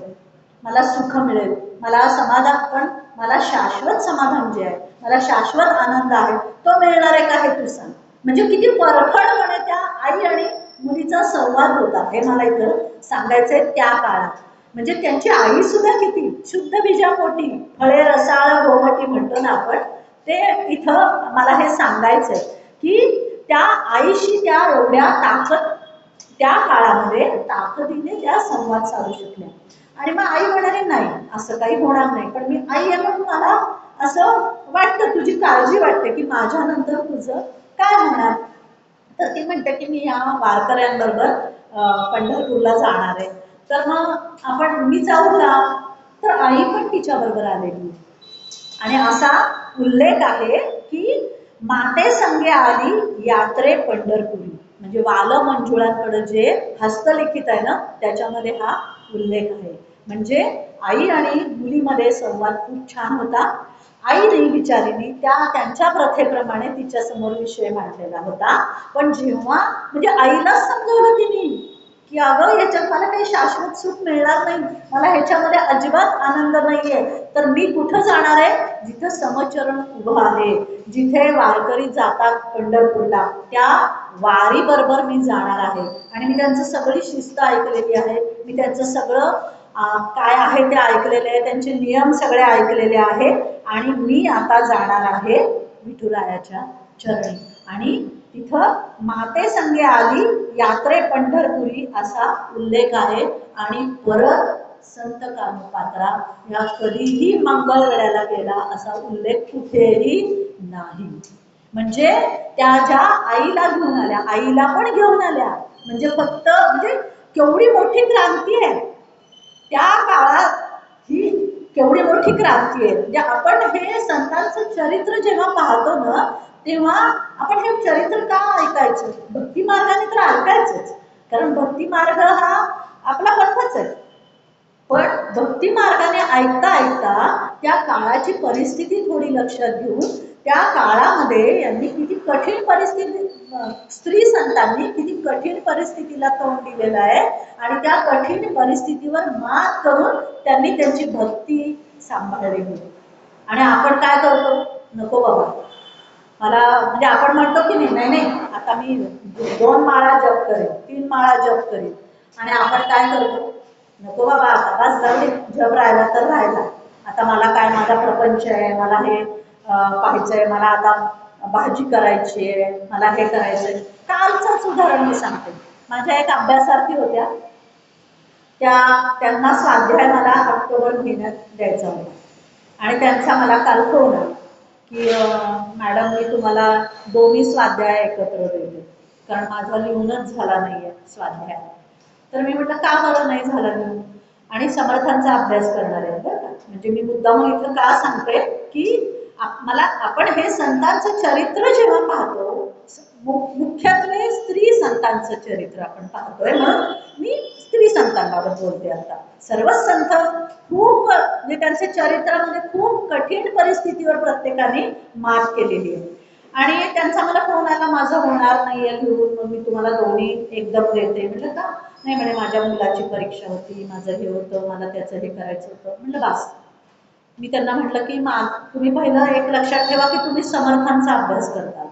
मला सुख मिळेल, मला समाधान, पण मला शाश्वत समाधान जे आहे, मला शाश्वत आनंद आहे, तो मिळणार आहे का हे तू सांग. म्हणजे किती परखडपणे त्या आई आणि मुलीचा संवाद होता हे मला इथं सांगायचंय त्या काळात. म्हणजे त्यांची आई सुद्धा किती शुद्ध बीजापोटी फळे रसाळ गोमटी म्हणतो ना आपण, ते इथं मला हे सांगायचंय की त्या आईशी त्या एवढ्या त्या काळामध्ये ताकदीने त्या संवाद साधू शकल्या. आणि मग आई म्हणाली नाही असं काही होणार नाही, पण मी आई आहे म्हणून मला असं वाटतं, तुझी काळजी वाटते की माझ्यानंतर तुझं काय होणार. तर ती म्हणते की मी या वारकऱ्यांबरोबर पंढरपूरला जाणार आहे, तर मग मी जाऊ का. तर आई पण तिच्या बरोबर आलेली. आणि असा उल्लेख आहे की माते संगे आली यात्रे पंढरपुरी, म्हणजे वाल मंजुळांकडे जे हस्तलिखित आहे ना त्याच्यामध्ये हा उल्लेख आहे. म्हणजे आई आणि मुलीमध्ये संवाद खूप छान होता. आईने बिचारीने त्यांच्या प्रथेप्रमाणे तिच्या समोर विषय मांडलेला होता. पण जेव्हा म्हणजे आईलाच समजवलं तिने की अगं याच्यात मला काही शाश्वत सुख मिळणार नाही, मला ह्याच्यामध्ये अजिबात आनंद नाहीये, तर मी कुठं जाणार आहे, जिथं समचरण उभं आहे, जिथे वारकरी जातात पंढरपूरला, त्या वारी बरोबर मी जाणार आहे आणि मी त्यांचं सगळी शिस्त ऐकलेली आहे, मी त्यांचं सगळं काय आहे ते ऐकलेले आहे, त्यांचे नियम सगळे ऐकलेले आहे आणि मी आता जाणार आहे विठुरायाच्या चरणी. आणि तिथं माते संगे आली यात्रे पंढरपुरी असा उल्लेख आहे. आणि परत संत कानोपात्रा या कधीही मंगळवेढ्याला गेला असा उल्लेख कुठेही नाही. म्हणजे त्या ज्या आईला घेऊन आल्या, आईला पण घेऊन आल्या, म्हणजे फक्त म्हणजे केवढी मोठी क्रांती आहे त्या काळात, ही केवढी मोठी क्रांती आहे. म्हणजे आपण हे संतांचं चरित्र जेव्हा पाहतो ना, तेव्हा आपण हे चरित्र का ऐकायचं? भक्ती मार्गाने तर ऐकायचंच, कारण भक्ती मार्ग हा आपला पथच आहे. पण भक्ती मार्गाने ऐकता ऐकता त्या काळाची परिस्थिती थोडी लक्षात घेऊन, त्या काळामध्ये यांनी किती कठीण परिस्थिती, स्त्री संतांनी किती कठीण परिस्थितीला तोंड दिलेलं आहे आणि त्या कठीण परिस्थितीवर मात करून त्यांनी त्यांची भक्ती सांभाळली होती. आणि आपण काय करतो? नको बाबा मला, म्हणजे आपण म्हणतो की नाही नाही आता मी 2 माळा जप करेन, 3 माळा जप करेन, आणि आपण काय करतो? नको बाबा आता बस जाऊ दे, जप राहिला तर राहिला, आता मला काय, माझा प्रपंच आहे, मला हे पाहायचंय, मला आता भाजी करायची आहे, मला हे करायचंय. कालचंच उदाहरण मी सांगते. माझ्या एक अभ्यासार्थी होत्या, त्यांना स्वाध्याय मला ऑक्टोबर महिन्यात द्यायचा होता आणि त्यांचा मला काल फोन आला की मॅडम मी तुम्हाला 2 स्वाध्याय एकत्र देते, कारण माझा लिहूनच झाला नाहीये स्वाध्याय. तर मी म्हटलं का बरं नाही झालं लिहून? आणि समर्थांचा अभ्यास करणार आहे बरं का, म्हणजे मी मुद्दाम इथं का सांगते की आपण हे संतांचं चरित्र जेव्हा पाहतो, मुख्यत्वे स्त्री संतांचं चरित्र आपण पाहतोय, म्हणून मी स्त्री संतांबाबत बोलते. आता सर्वच संत खूप, म्हणजे त्यांच्या चरित्रामध्ये खूप कठीण परिस्थितीवर प्रत्येकाने मात केलेली आहे. आणि त्यांचा मला फोन आला, माझं होणार नाहीये लिहून, मग मी तुम्हाला 2 एकदम देते. म्हटलं का? नाही म्हणे माझ्या मुलाची परीक्षा होती, माझं हे होतं, मला त्याचं हे करायचं होतं. म्हटलं बस. मी त्यांना म्हटलं की तुम्ही पहिलं एक लक्षात ठेवा की तुम्ही समर्थांचा अभ्यास करता,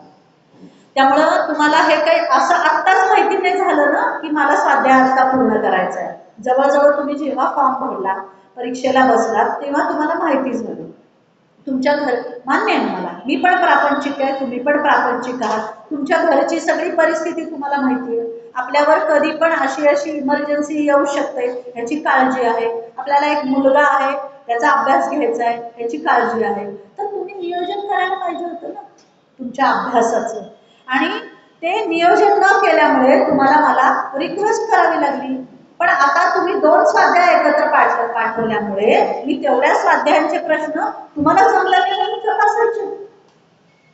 त्यामुळं तुम्हाला हे काही असं आत्ताच माहिती नाही झालं ना की मला स्वाध्याय आता पूर्ण करायचा आहे. जवळजवळ तुम्ही जेव्हा फॉर्म भरला, परीक्षेला बसलात, तेव्हा तुम्हाला माहिती झालं. तुमच्या घर, मान्य आहे मला, मी पण प्रापंचिक आहे, तुम्ही पण प्रापंचिक आहात, तुमच्या घरची सगळी परिस्थिती तुम्हाला माहिती आहे. आपल्यावर कधी पण अशी इमर्जन्सी येऊ शकते, याची काळजी आहे. आपल्याला एक मुलगा आहे, त्याचा अभ्यास घ्यायचा आहे, याची काळजी आहे. तर तुम्ही नियोजन करायला पाहिजे होतं ना तुमच्या अभ्यासाचं, आणि ते नियोजन न केल्यामुळे तुम्हाला मला रिक्वेस्ट करावी लागली. पण आता तुम्ही 2 स्वाध्याय एकत्र पाठवल्यामुळे मी तेवढ्या स्वाध्यायांचे प्रश्न तुम्हाला जमलं नाही म्हणून तपासायचे,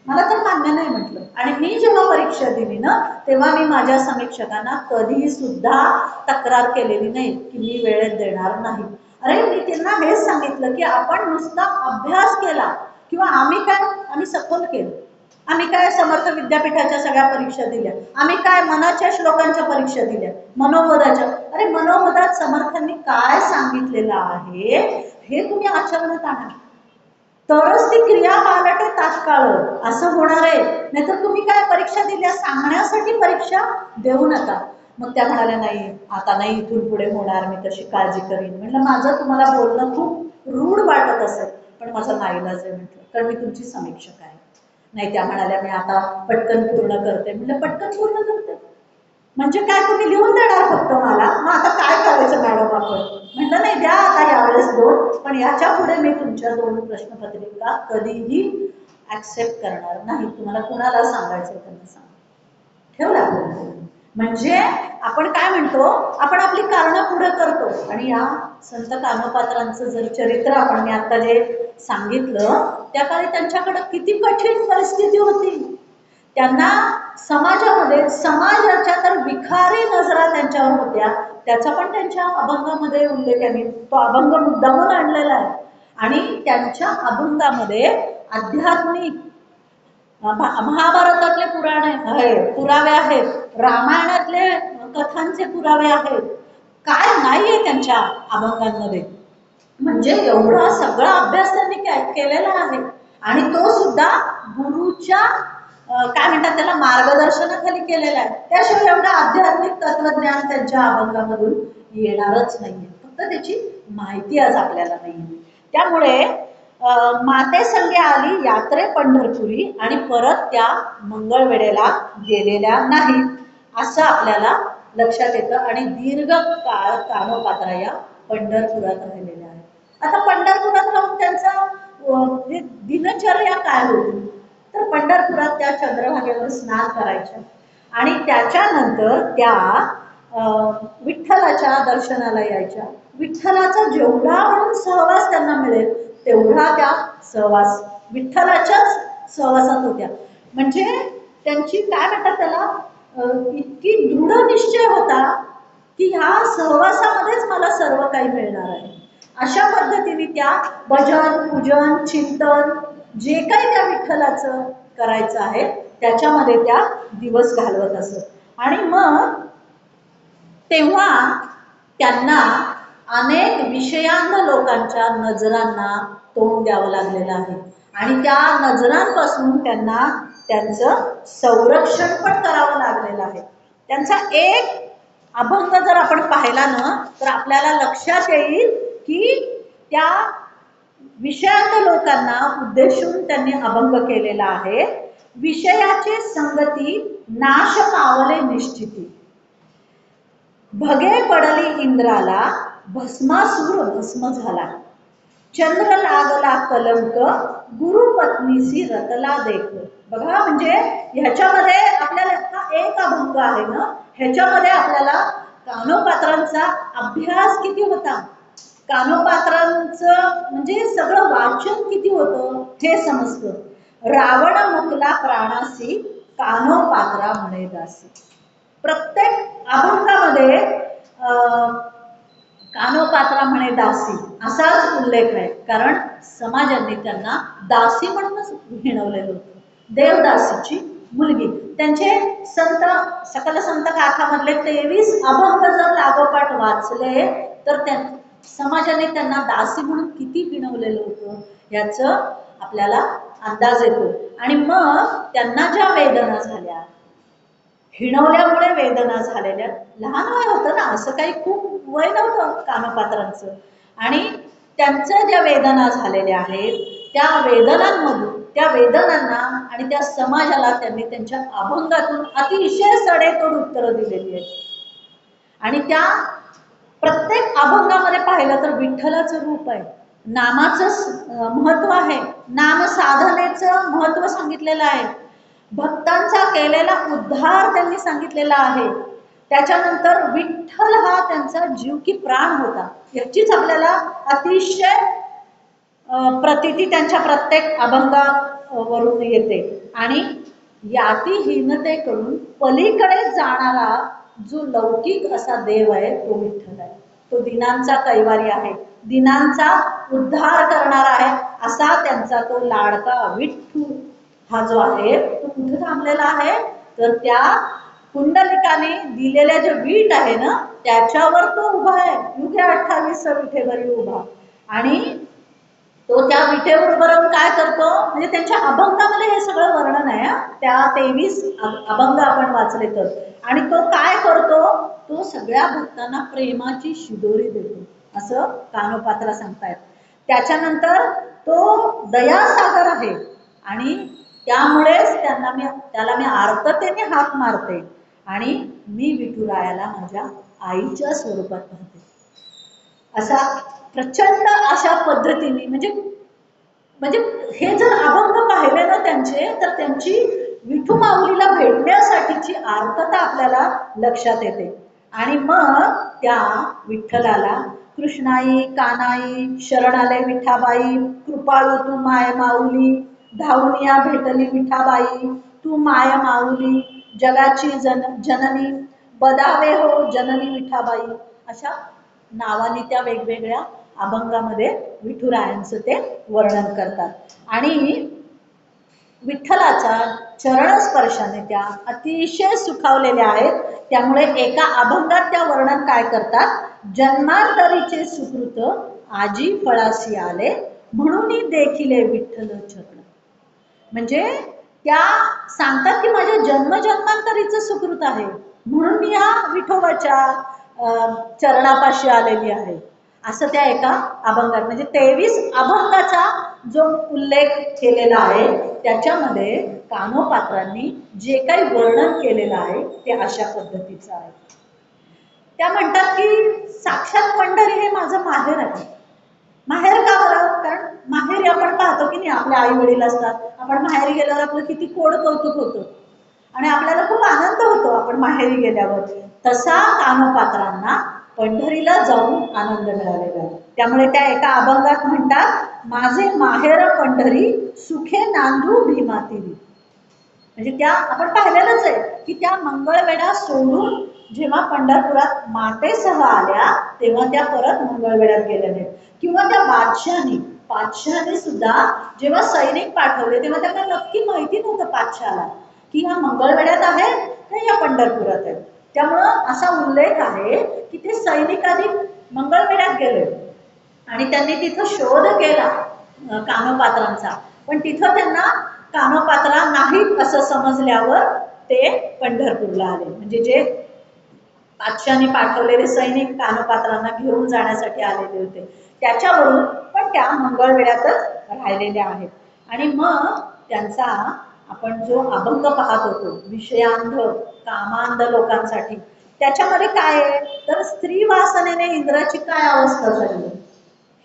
मला तर मान्य नाही म्हटलं. आणि मी जेव्हा परीक्षा दिली ना, तेव्हा मी माझ्या समीक्षकांना कधी सुद्धा तक्रार केलेली नाही की मी वेळेत देणार नाही. अरे मी त्यांना हेच सांगितलं की आपण नुसता अभ्यास केला, किंवा आम्ही सखोल केलं, आम्ही काय समर्थ विद्यापीठाच्या सगळ्या परीक्षा दिल्या, आम्ही काय मनाच्या श्लोकांच्या परीक्षा दिल्या, मनोबोधाच्या. अरे मनोबोधात समर्थांनी काय सांगितलेलं आहे हे तुम्ही आचरणात आणा, तरच ती क्रिया पालटे तात्काळ असं होणार आहे. नाहीतर तुम्ही काय परीक्षा दिल्या सांगण्यासाठी परीक्षा देऊ नका. मग त्या म्हणाल्या नाही आता नाही, इथून पुढे होणार, मी तशी काळजी करीन. म्हटलं माझं तुम्हाला बोलणं खूप रूढ वाटत असेल, पण माझा नाईलाज आहे म्हटलं, कारण मी तुमची समीक्षक आहे. नाही, त्या म्हणाल्या मी आता पटकन पूर्ण करते. म्हटलं पटकन पूर्ण करते म्हणजे काय, तुम्ही लिहून देणार फक्त मला, मग आता काय करायचं मॅडम आपण? म्हटलं नाही द्या आता यावेळेस 2, पण याच्या पुढे मी तुमच्या 2 प्रश्नपत्रिका कधीही ऍक्सेप्ट करणार नाही. तुम्हाला कुणाला सांगायचं त्यांना सांगा. ठेवला. म्हणजे आपण काय म्हणतो, आपण आपली कारणं पुढे करतो. आणि या संत कानोपात्रांचं जर चरित्र आपण मी आता जे सांगितलं, त्या काळी त्यांच्याकडे किती कठीण परिस्थिती होती. त्यांना समाजामध्ये, समाजाच्या तर विखारी नजरा त्यांच्यावर होत्या. त्याचा पण त्यांच्या अभंगामध्ये उल्लेख आहे, तो अभंग मुद्दामून आणलेला आहे. आणि त्यांच्या अभंगामध्ये आध्यात्मिक, महाभारतातले पुरावे आहेत, रामायणातले कथांचे पुरावे आहेत, काय नाहीये त्यांच्या अभंगांमध्ये. म्हणजे एवढा सगळा अभ्यास त्यांनी केलेला आहे, आणि तो सुद्धा गुरुच्या काय म्हणतात त्याला मार्गदर्शनाखाली केलेला आहे. त्याशिवाय एवढं आध्यात्मिक तत्वज्ञान त्यांच्या अभंगामधून येणारच नाहीये. फक्त त्याची माहिती आज आपल्याला नाहीये. त्यामुळे माते संगे आली यात्रे पंढरपुरी आणि परत त्या मंगळवेढेला गेलेल्या नाहीत असं आपल्याला लक्षात येतं. आणि दीर्घ काळ कानोपात्रा या पंढरपुरात राहिलेल्या आहेत. आता पंढरपुरात राहून त्यांचा दिनचर्या काय होती, तर पंढरपुरात त्या चंद्रभागेवर स्नान करायच्या आणि त्याच्यानंतर त्या विठ्ठलाच्या दर्शनाला यायच्या. विठ्ठलाचा जेवढा म्हणून सहवास त्यांना मिळेल तेवढा त्या सहवास विठ्ठलाच्याच सहवासात होत्या. म्हणजे त्यांची काय म्हणतात त्याला इतकी दृढ निश्चय होता की ह्या सहवासामध्येच मला सर्व काही मिळणार आहे. अशा पद्धतीने त्या भजन पूजन चिंतन जे काही त्या विठ्ठलाचं करायचं आहे त्याच्यामध्ये त्या दिवस घालवत असत. आणि मग तेव्हा त्यांना अनेक विषयांध लोकांच्या नजरांना तोंड द्यावं लागलेलं आहे आणि त्या नजरांपासून त्यांना त्यांचं संरक्षण पण करावं लागलेलं आहे. त्यांचा एक अभंग जर आपण पाहिला ना तर आपल्याला लक्षात येईल की त्या विषयांत लोकांना उद्देशून त्यांनी अभंग केलेला आहे. विषयाची संगती नाश पावले निश्चिती, भगे पडली इंद्राला भस्मासूर भस्म झाला, चंद्र लागला कलंक गुरुपत्नीसी रतला देख. बघा म्हणजे ह्याच्यामध्ये आपल्याला हा एक अभंग आहे ना, ह्याच्यामध्ये आपल्याला कानोपात्रांचा अभ्यास किती होता, कानोपात्रांचं म्हणजे सगळं वाचन किती होतं हे समजतं. रावण मुकला प्राणासी कानोपात्रा म्हणे दासी. प्रत्येक अभंगामध्ये कानोपात्रा म्हणे दासी असाच उल्लेख आहे. कारण समाजाने त्यांना दासी म्हणूनच हिणवलेलं होतं. देवदासीची मुलगी. त्यांचे संत सकल संत गाथामधले 23 अभंग जर लागोपाठ वाचले तर त्या समाजाने त्यांना दासी म्हणून किती हिणवलेलं होतं याचं आपल्याला अंदाज येतो. आणि मग त्यांना ज्या वेदना झाल्या, हिणवल्यामुळे वेदना झालेल्या, लहान वय होतं ना, असं काही खूप वय नव्हतं कानोपात्रांचं. आणि त्यांच्या ज्या वेदना झालेल्या आहेत त्या वेदनांमधून त्या वेदनांना आणि त्या समाजाला त्यांनी त्यांच्या अभंगातून अतिशय सडेतोड उत्तरं दिलेली आहेत. आणि त्या प्रत्येक अभंगामध्ये पाहिलं तर विठ्ठलाचं रूप आहे, नामाचं महत्व आहे, नाम साधनेचं महत्व सांगितलेलं आहे, भक्तांचा केलेला उद्धार त्यांनी सांगितलेला आहे. त्याच्यानंतर विठ्ठल हा त्यांचा जीव की प्राण होता याचीच आपल्याला अतिशय प्रतीती त्यांच्या प्रत्येक अभंगावरून येते. आणि यातीहीनतेकडून पलीकडे जाणारा जो लौकिक असा देव आहे तो विठ्ठल आहे. तो दिनांचा कैवारी आहे, दिनांचा उद्धार करणारा आहे. असा त्यांचा तो लाडका विठ्ठू हा जो आहे तो कुठे थांबलेला आहे तर त्या कुंडलिकाने दिलेल्या जे वीट आहे ना त्याच्यावर तो उभा आहे. युगे 28 विठेवरी उभा. आणि तो त्या विटेवर उभं राहून काय करतो म्हणजे त्यांच्या अभंगामध्ये हे सगळं वर्णन आहे. त्या 23 अभंग आपण वाचले तर. आणि तो काय करतो, तो सगळ्या भक्तांना प्रेमाची शिदोरी देतो असं कानोपात्रा सांगतायत. त्याच्यानंतर तो दयासागर आहे आणि त्यामुळेच त्याला मी आर्ततेने हाक मारते आणि मी विठुरायाला माझ्या आईच्या स्वरूपात पाहते. असा प्रचंड अशा पद्धतीने म्हणजे हे जर अभंग पाहिले ना त्यांचे तर त्यांची विठू माऊलीला भेटण्यासाठीची आर्तता आपल्याला लक्षात येते. आणि मग त्या विठ्ठलाला कृष्णाई कानाई शरण आले विठाबाई, कृपाळू तू माय माऊली, धावूनिया भेटली विठाबाई, तू माय माऊली जगाची जननी, बदावे हो जननी विठाबाई. अशा नावाने त्या वेगवेगळ्या अभंगामध्ये विठुरायांचं ते वर्णन करतात. आणि विठ्ठलाचा चरणस्पर्शाने त्या अतिशय सुखावलेल्या आहेत. त्यामुळे एका अभंगात त्या वर्णन काय करतात, जन्मांतरीचे सुकृत आजी फळासी आले, म्हणून देखिले विठ्ठल चरण. म्हणजे त्या सांगतात की माझ्या जन्मजन्मांतरीचं सुकृत आहे, म्हणून मी ह्या विठोबाच्या चरणापाशी आलेली आहे, असं त्या एका अभंगात, म्हणजे 23 अभंगाचा जो उल्लेख केलेला आहे त्याच्यामध्ये कानोपात्रांनी जे काही वर्णन केलेलं आहे ते अशा पद्धतीचं आहे. त्या म्हणतात की साक्षात पंढरी हे माझं माहेर आहे. माहेर का बरं? कारण माहेरी आपण पाहतो की नाही, आपले आई वडील असतात, आपण माहेरी गेल्यावर आपलं किती कोड कौतुक होतं आणि आपल्याला खूप आनंद होतो आपण माहेरी गेल्यावर. तसा कानोपात्रांना पंढरीला जाऊन आनंद मिळालेला आहे. त्यामुळे त्या एका अभंगात म्हणतात, माझे माहेर पंढरी सुखे नांदू भीमातीरी. म्हणजे त्या आपण पाहिलेलंच आहे की त्या मंगळवेढा सोडून जेव्हा पंढरपुरात मातेसह आल्या तेव्हा त्या परत मंगळवेढ्यात गेल्या नाहीत. किंवा त्या बादशहाने सुद्धा जेव्हा सैनिक पाठवले तेव्हा त्यांना नक्की माहिती नव्हतं पातशाला की ह्या मंगळवेढ्यात आहे का या पंढरपुरात आहे. त्यामुळं असा उल्लेख आहे की ते सैनिक आधी मंगळवेढ्यात गेले आणि त्यांनी तिथं शोध केला कानोपात्रांचा, पण तिथं त्यांना कानोपात्रा नाहीत असं समजल्यावर ते पंढरपूरला आले. म्हणजे जे बादशाहाने पाठवलेले सैनिक कानोपात्रांना घेऊन जाण्यासाठी आलेले होते त्याच्यावरून पण त्या मंगळवेढ्यातच राहिलेल्या आहेत. आणि मग त्यांचा आपण जो अभंग पाहत होतो विषयांध कामांध लोकांसाठी, त्याच्यामध्ये काय आहे तर स्त्री वासनेने इंद्राची काय अवस्था झाली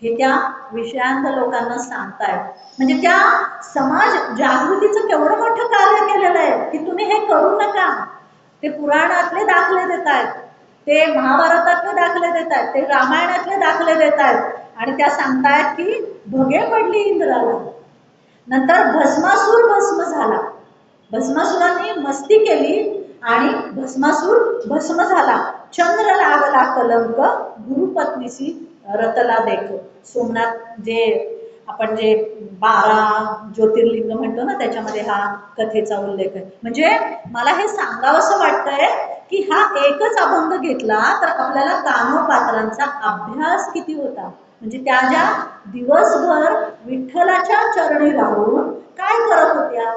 हे त्या विषयांध लोकांना सांगतायत. म्हणजे त्या समाज जागृतीचं केवढं मोठं कार्य केलेलं आहे की तुम्ही हे करू नका. ते पुराणातले दाखले देत आहेत, ते महाभारतातले दाखले देत आहेत, ते रामायणातले दाखले देत आहेत आणि त्या सांगतायत की भगे पडली इंद्राला. नंतर भस्मासूर भस्म झाला, भस्मासुरांनी मस्ती केली आणि भस्मासूर भस्म झाला. चंद्र लागला कलंक गुरुपत्नीसी रतला देख. सोमनाथ जे आपण जे 12 ज्योतिर्लिंग म्हणतो ना त्याच्यामध्ये हा कथेचा उल्लेख आहे. म्हणजे मला हे सांगावंसं वाटतंय की हा एकच अभंग घेतला तर आपल्याला कानोपात्रांचा अभ्यास किती होता. म्हणजे त्या ज्या दिवसभर विठ्ठलाच्या चरणी राहून काय करत होत्या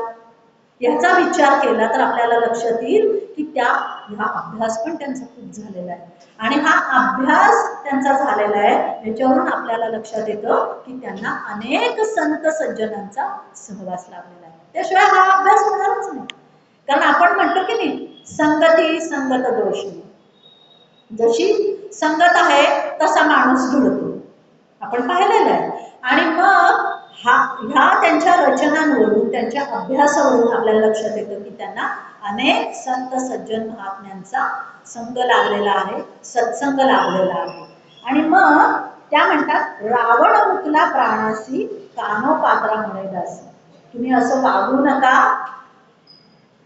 याचा विचार केला तर आपल्याला लक्षात येईल की त्या हा अभ्यास पण त्यांचा खूप झालेला आहे. आणि हा अभ्यास त्यांचा झालेला आहे याच्यावरून आपल्याला लक्षात येतं की त्यांना अनेक संत सज्जनांचा सहवास लाभलेला आहे. त्याशिवाय हा अभ्यास होणारच नाही. कारण आपण म्हणतो की नाही संगती संगत दोषी, जशी संगत आहे तसा माणूस घडतो, आपण पाहिलेलं आहे. आणि मग ह्या त्यांच्या रचनांवरून त्यांच्या अभ्यासावरून आपल्याला लक्षात येतं की त्यांना अनेक संत सज्जन महात्म्यांचा संग लागलेला आहे, सत्संग लागलेला आहे. आणि मग त्या म्हणतात रावण मुकला प्राणासी कानोपात्रा म्हणे दासी. तुम्ही असं वागू नका.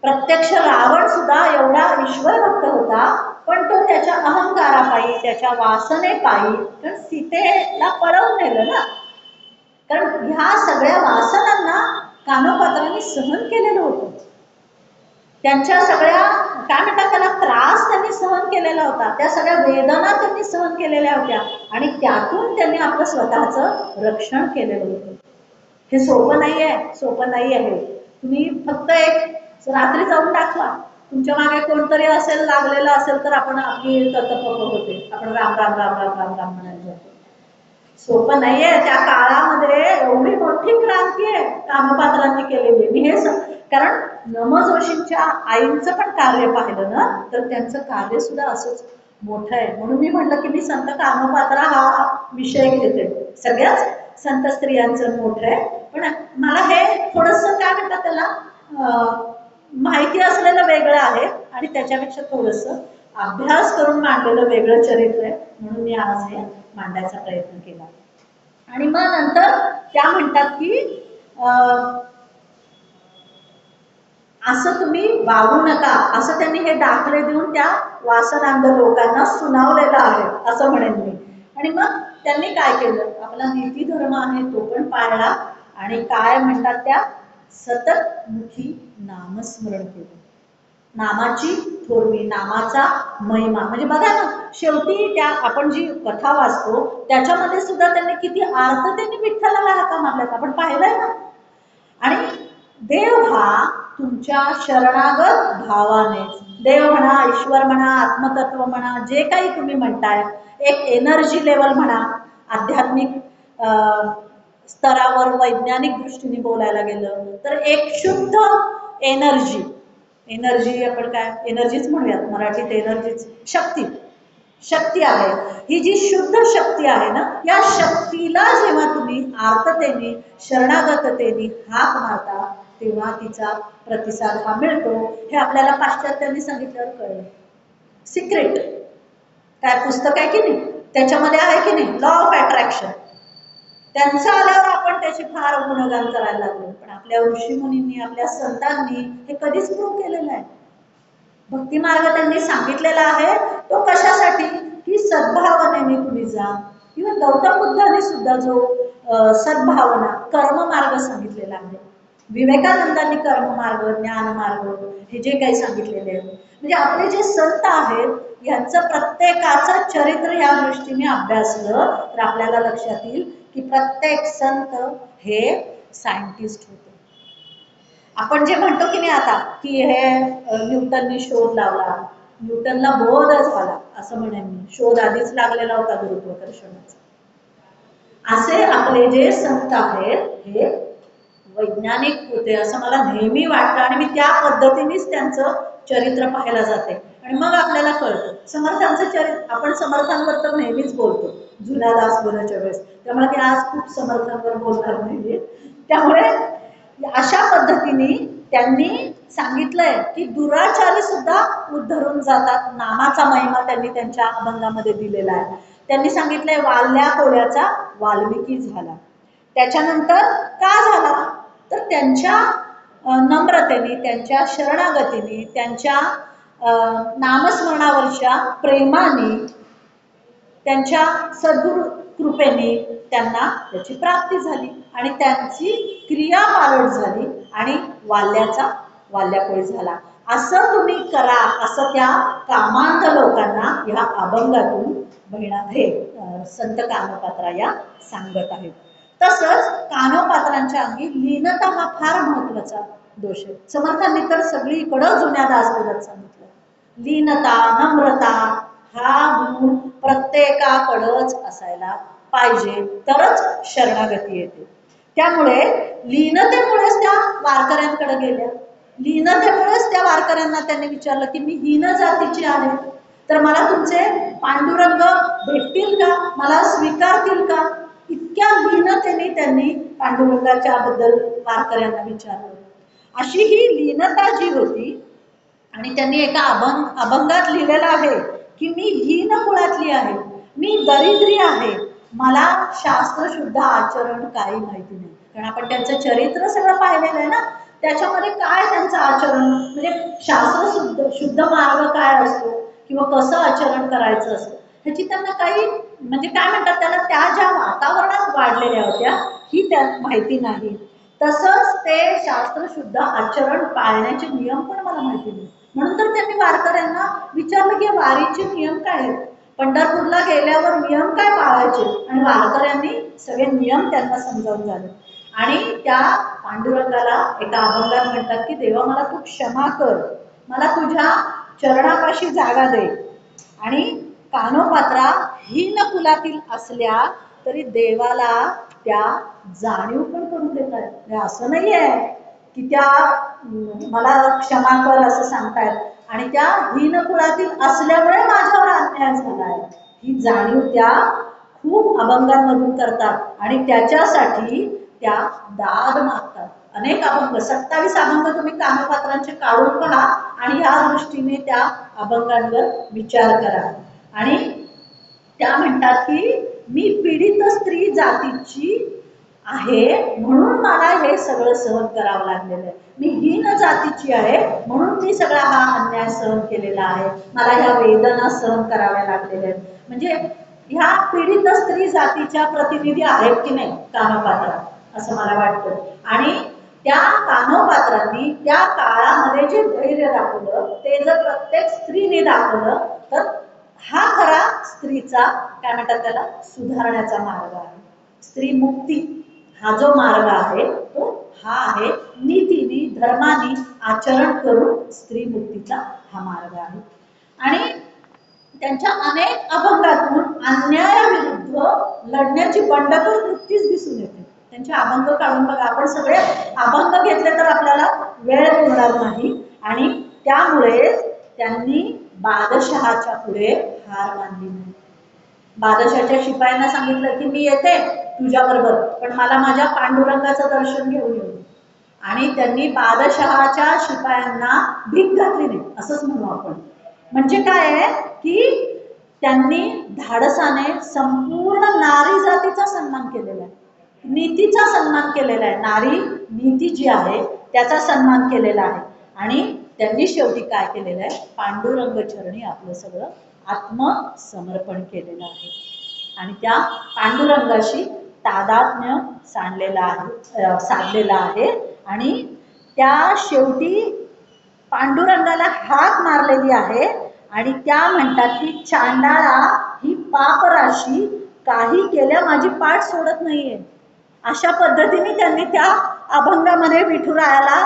प्रत्यक्ष रावण सुद्धा एवढा ईश्वर भक्त होता पण तो त्याच्या अहंकारापायी त्याच्या वासनेपायी, कारण सीतेला पळवून नेलं ना, कारण ह्या सगळ्या वासनांना कानोपात्रांनी सहन केलेलं होतं. त्यांच्या सगळ्या काय म्हणतात त्याला त्रास त्यांनी सहन केलेला होता, त्या सगळ्या वेदना त्यांनी सहन केलेल्या होत्या आणि त्यातून त्यांनी आपलं स्वतःचं रक्षण केलेलं होतं. हे सोपं नाही आहे, सोपं नाही आहे. तुम्ही फक्त एक रात्री जाऊन दाखवा, तुमच्या मागे कोणतरी असेल लागलेलं असेल तर आपण आपली ततपक होते, आपण राम राम राम राम राम राम म्हणायला जातो. सोपं नाहीये. त्या काळामध्ये एवढी मोठी क्रांती आहे कानोपात्रांनी केलेली. मी हे कारण नम जोशींच्या आईंचं पण कार्य पाहिलं ना तर त्यांचं कार्य सुद्धा असंच मोठं आहे. म्हणून मी म्हटलं की मी संत कानोपात्रा हा विषय घेते. सगळ्याच संत स्त्रियांचं मोठं आहे, पण मला हे थोडंसं काय म्हणतात त्याला माहिती असलेलं वेगळं आहे आणि त्याच्यापेक्षा थोडंसं अभ्यास करून मांडलेलं वेगळं चरित्र आहे, म्हणून मी आज हे मांडायचा प्रयत्न केला. आणि मग नंतर त्या म्हणतात की असं तुम्ही वागू नका, असं त्यांनी हे दाखले देऊन त्या वासनांध लोकांना सुनावलेलं आहे असं म्हणेन मी. आणि मग त्यांनी काय केलं, आपला नीती धर्म आहे तो पण पाळला आणि काय म्हणतात त्या सतत मुखी नामस्मरण केलं. नामाची थोरवी, नामाचा महिमा. म्हणजे बघा ना शेवटी त्या आपण जी कथा वाचतो त्याच्यामध्ये सुद्धा त्यांनी किती आर्ततेने विठ्ठलाला हाका मारल्यात आपण पाहिलंय ना. आणि देव हा तुमच्या शरणागत भावानेच, देव म्हणा, ईश्वर म्हणा, आत्मतत्व म्हणा, जे काही तुम्ही म्हणताय, एक एनर्जी लेवल म्हणा, आध्यात्मिक स्तरावर वैज्ञानिक दृष्टीने बोलायला गेलं तर एक शुद्ध एनर्जी, एनर्जी आपण काय एनर्जीच म्हणूयात मराठीत, एनर्जीच शक्ती, शक्ती आहे, ही जी शुद्ध शक्ती आहे ना, या शक्तीला जेव्हा तुम्ही आर्ततेने शरणागततेने हाक मारता तेव्हा तिचा प्रतिसाद हा मिळतो. हे आपल्याला पाश्चात्यांनी सांगितल्यावर कळलं. सिक्रेट काय पुस्तक आहे की नाही, त्याच्यामध्ये आहे की नाही, लॉ ऑफ अट्रॅक्शन. त्यांचं आल्यावर आपण त्याची फार गुणगान करायला लागलो, पण आपल्या ऋषीमुनींनी, आपल्या संतांनी हे कधीच प्रूव्ह केलेलं आहे. भक्ती मार्ग त्यांनी सांगितलेला आहे, तो कशासाठी की सद्भावनेने तुम्ही जा. किंवा गौतम बुद्धाने सुद्धा जो सद्भावना कर्म मार्ग सांगितलेला आहे, विवेकानंदांनी कर्म मार्ग, ज्ञान मार्ग, हे जे काही सांगितलेले आहे, म्हणजे आपले जे संत आहेत यांचं प्रत्येकाचं चरित्र या दृष्टीने अभ्यासलं तर आपल्याला लक्षात येईल की प्रत्येक संत हे सायंटिस्ट होते. आपण जे म्हणतो की नाही आता की हे न्यूटनने शोध लावला, न्यूटनला बोध झाला असं म्हणेन मी, शोध आधीच लागलेला होता गुरुत्वाकर्षणाचा. असे आपले जे संत आहेत हे वैज्ञानिक होते असं मला नेहमी वाटतं, आणि मी त्या पद्धतीनेच त्यांचं चरित्र पाहायला जाते आणि मग आपल्याला कळतं. समर्थांचं चरित्र, आपण समर्थांवर तर नेहमीच बोलतो जुन्या दासबोधाच्या वेळेस, त्यामुळे ते आज खूप समर्थांवर बोलणार नाही. त्यामुळे अशा पद्धतीने त्यांनी सांगितलंय की दुराचारी सुद्धा उद्धरून जातात, नामाचा महिमा त्यांनी त्यांच्या अभंगामध्ये दिलेला आहे. त्यांनी सांगितलंय वाल्या कोळ्याचा वाल्मिकी झाला. त्याच्यानंतर का झाला तर त्यांच्या नम्रतेने, त्यांच्या शरणागतीने, त्यांच्या नामस्मरणावरच्या प्रेमाने, त्यांच्या सद्गुरु कृपेने त्यांना त्याची प्राप्ती झाली आणि त्यांची क्रिया पालट झाली आणि वाल्याकोळी झाला. असं तुम्ही करा असं त्या कामांत लोकांना या अभंगातून हे संत कानोपात्रा या सांगत आहेत. तसंच कानोपात्रांच्या अंगी लीनता हा फार महत्वाचा दोष आहे. समर्थांनी तर सगळीकडं जुन्या दासबोधात सांगितलं, लीनता, नम्रता हा गुण प्रत्येकाकडंच असायला पाहिजे, तरच शरणागती येते. त्यामुळे लीनतेमुळेच त्या वारकऱ्यांकडे गेल्या, लीनतेमुळेच त्या वारकऱ्यांना त्यांनी विचारलं की मी हीन जातीची आहे, तर मला तुमचे पांडुरंग भेटतील का, मला स्वीकारतील का. इतक्या लीनतेने त्यांनी पांडुरंगाच्या बद्दल वारकऱ्यांना विचारलं. अशी ही लीनता जी होती, आणि त्यांनी एका अभंगात लिहिलेलं आहे की मी हीन कुळातली आहे, मी दरिद्री आहे, मला शास्त्रशुद्ध आचरण काही माहिती नाही. कारण आपण त्यांचं चरित्र सगळं पाहिलेलं आहे ना, त्याच्यामध्ये काय त्यांचं आचरण, म्हणजे शास्त्र शुद्ध मार्ग काय असतो किंवा कसं आचरण करायचं असतं ह्याची त्यांना काही, म्हणजे काय म्हणतात त्याला, त्या ज्या वातावरणात वाढलेल्या होत्या ही त्या माहिती नाही. तसंच ते शास्त्रशुद्ध आचरण पाळण्याचे नियम पण मला माहिती नाही. म्हणून तर त्यांनी वारकऱ्यांना विचारलं की वारीचे नियम काय आहेत, पंढरपूरला गेल्यावर नियम काय पाळायचे, आणि वारकऱ्यांनी सगळे नियम त्यांना समजावून झाले. आणि त्या पांडुरंगाला एका अभंगात म्हणतात की देवा मला तू क्षमा कर, मला तुझ्या चरणापाशी जागा दे. आणि कानोपात्रा हीन कुलातील असल्या तरी देवाला त्या जाणीव पण करून देतात. असं नाहीये की त्या मला क्षमा कर असं सांगतायत आणि त्या हीन कुळातील असल्यामुळे माझ्यावर अन्याय झालाय, ही जाणीव त्या खूप अभंगांमधून करतात आणि त्याच्यासाठी त्या दाद मागतात. अनेक अभंग, 27 अभंग तुम्ही कानोपात्रांचे काढून पहा आणि या दृष्टीने त्या अभंगांवर विचार करा. आणि त्या म्हणतात की मी पीडित स्त्री जातीची आहे म्हणून मला हे सगळं सहन करावं लागलेलं आहे, मी हीन जातीची आहे म्हणून मी सगळा हा अन्याय सहन केलेला आहे, मला ह्या वेदना सहन कराव्या लागलेल्या आहेत. म्हणजे ह्या पीडित स्त्री जातीच्या प्रतिनिधी आहेत की नाही कानोपात्रा, असं मला वाटतं. आणि त्या कानोपात्रांनी त्या काळामध्ये जे धैर्य दाखवलं ते जर प्रत्येक स्त्रीने दाखवलं तर हा खरा स्त्रीचा काय म्हणतात त्याला सुधारण्याचा मार्ग आहे. स्त्री मुक्ती हा जो मार्ग आहे तो हा आहे, नीतीने धर्माने आचरण करून स्त्री मुक्तीचा हा मार्ग आहे. आणि त्यांच्या अनेक अभंगातून अन्यायाविरुद्ध लढण्याची बंडखोर वृत्तीच दिसून येते. त्यांचे अभंग काढून बघा, आपण सगळे अभंग घेतले तर आपल्याला वेळ पुरणार नाही. आणि त्यामुळे त्यांनी बादशहाच्या पुढे हार मानली नाही. बादशाच्या शिपायांना सांगितलं की मी येते तुझ्या बरोबर, पण मला माझ्या पांडुरंगाचं दर्शन घेऊन येऊ. आणि त्यांनी बादशहाच्या शिपायांना भीक घातली नाही, असंच म्हणू आपण. म्हणजे काय आहे की त्यांनी धाडसाने संपूर्ण नारी जातीचा सन्मान केलेला आहे, नीतीचा सन्मान केलेला आहे. नारी नीती जी आहे त्याचा सन्मान केलेला आहे. आणि त्यांनी शेवटी काय केलेलं आहे, पांडुरंग चरणी आपलं सगळं आत्मसमर्पण केलेलं आहे. आणि त्या पांडुरंगाशी तादात्म्य साधलेला आहे. आणि त्या शेवटी पांडुरंगाला हाक मारलेली आहे. आणि त्या म्हणतात की चांडाळा ही पापराशी काही केल्या माझी पाठ सोडत नाहीये. अशा पद्धतीने त्यांनी त्या अभंगामध्ये विठुरायाला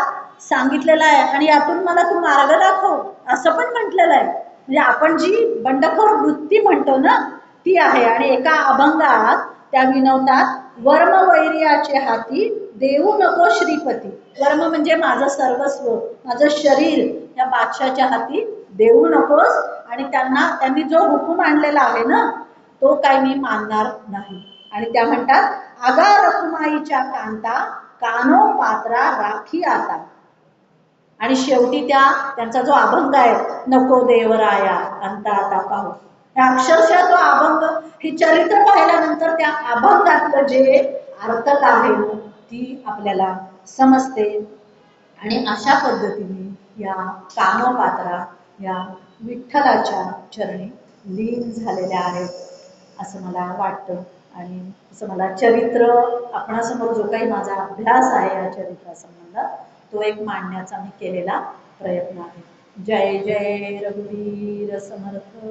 सांगितलेलं आहे. आणि यातून मला तू मार्ग दाखव असं पण म्हटलेलं आहे. म्हणजे आपण जी बंडखोर वृत्ती म्हणतो ना ती आहे. आणि एका अभंगात त्या विनवतात, वर्म वैर्याचे हाती देऊ नको श्रीपती. वर्म म्हणजे माझं सर्वस्व, माझं शरीर या बादशाच्या हाती देऊ नकोस. आणि त्यांनी जो हुकूम आणलेला आहे ना तो काही मी मानणार नाही. आणि त्या म्हणतात, आगा रखुमाईच्या कांता कानो पात्रा राखी आता. आणि शेवटी त्यांचा जो अभंग आहे, नको देवराया अंता आता पाहू, अक्षरशः तो अभंग हे चरित्र पाहिल्यानंतर त्या अभंगातलं जे अर्थक आहे ती आपल्याला समजते. आणि अशा पद्धतीने या कानोपात्रा या विठ्ठलाच्या चरणी लीन झालेल्या आहेत असं मला वाटतं. आणि असं मला चरित्र आपणासमोर जो काही माझा अभ्यास आहे या चरित्रासंबंधात तो एक मांडण्याचा मी केलेला प्रयत्न आहे. जय जय रघुवीर समर्थ.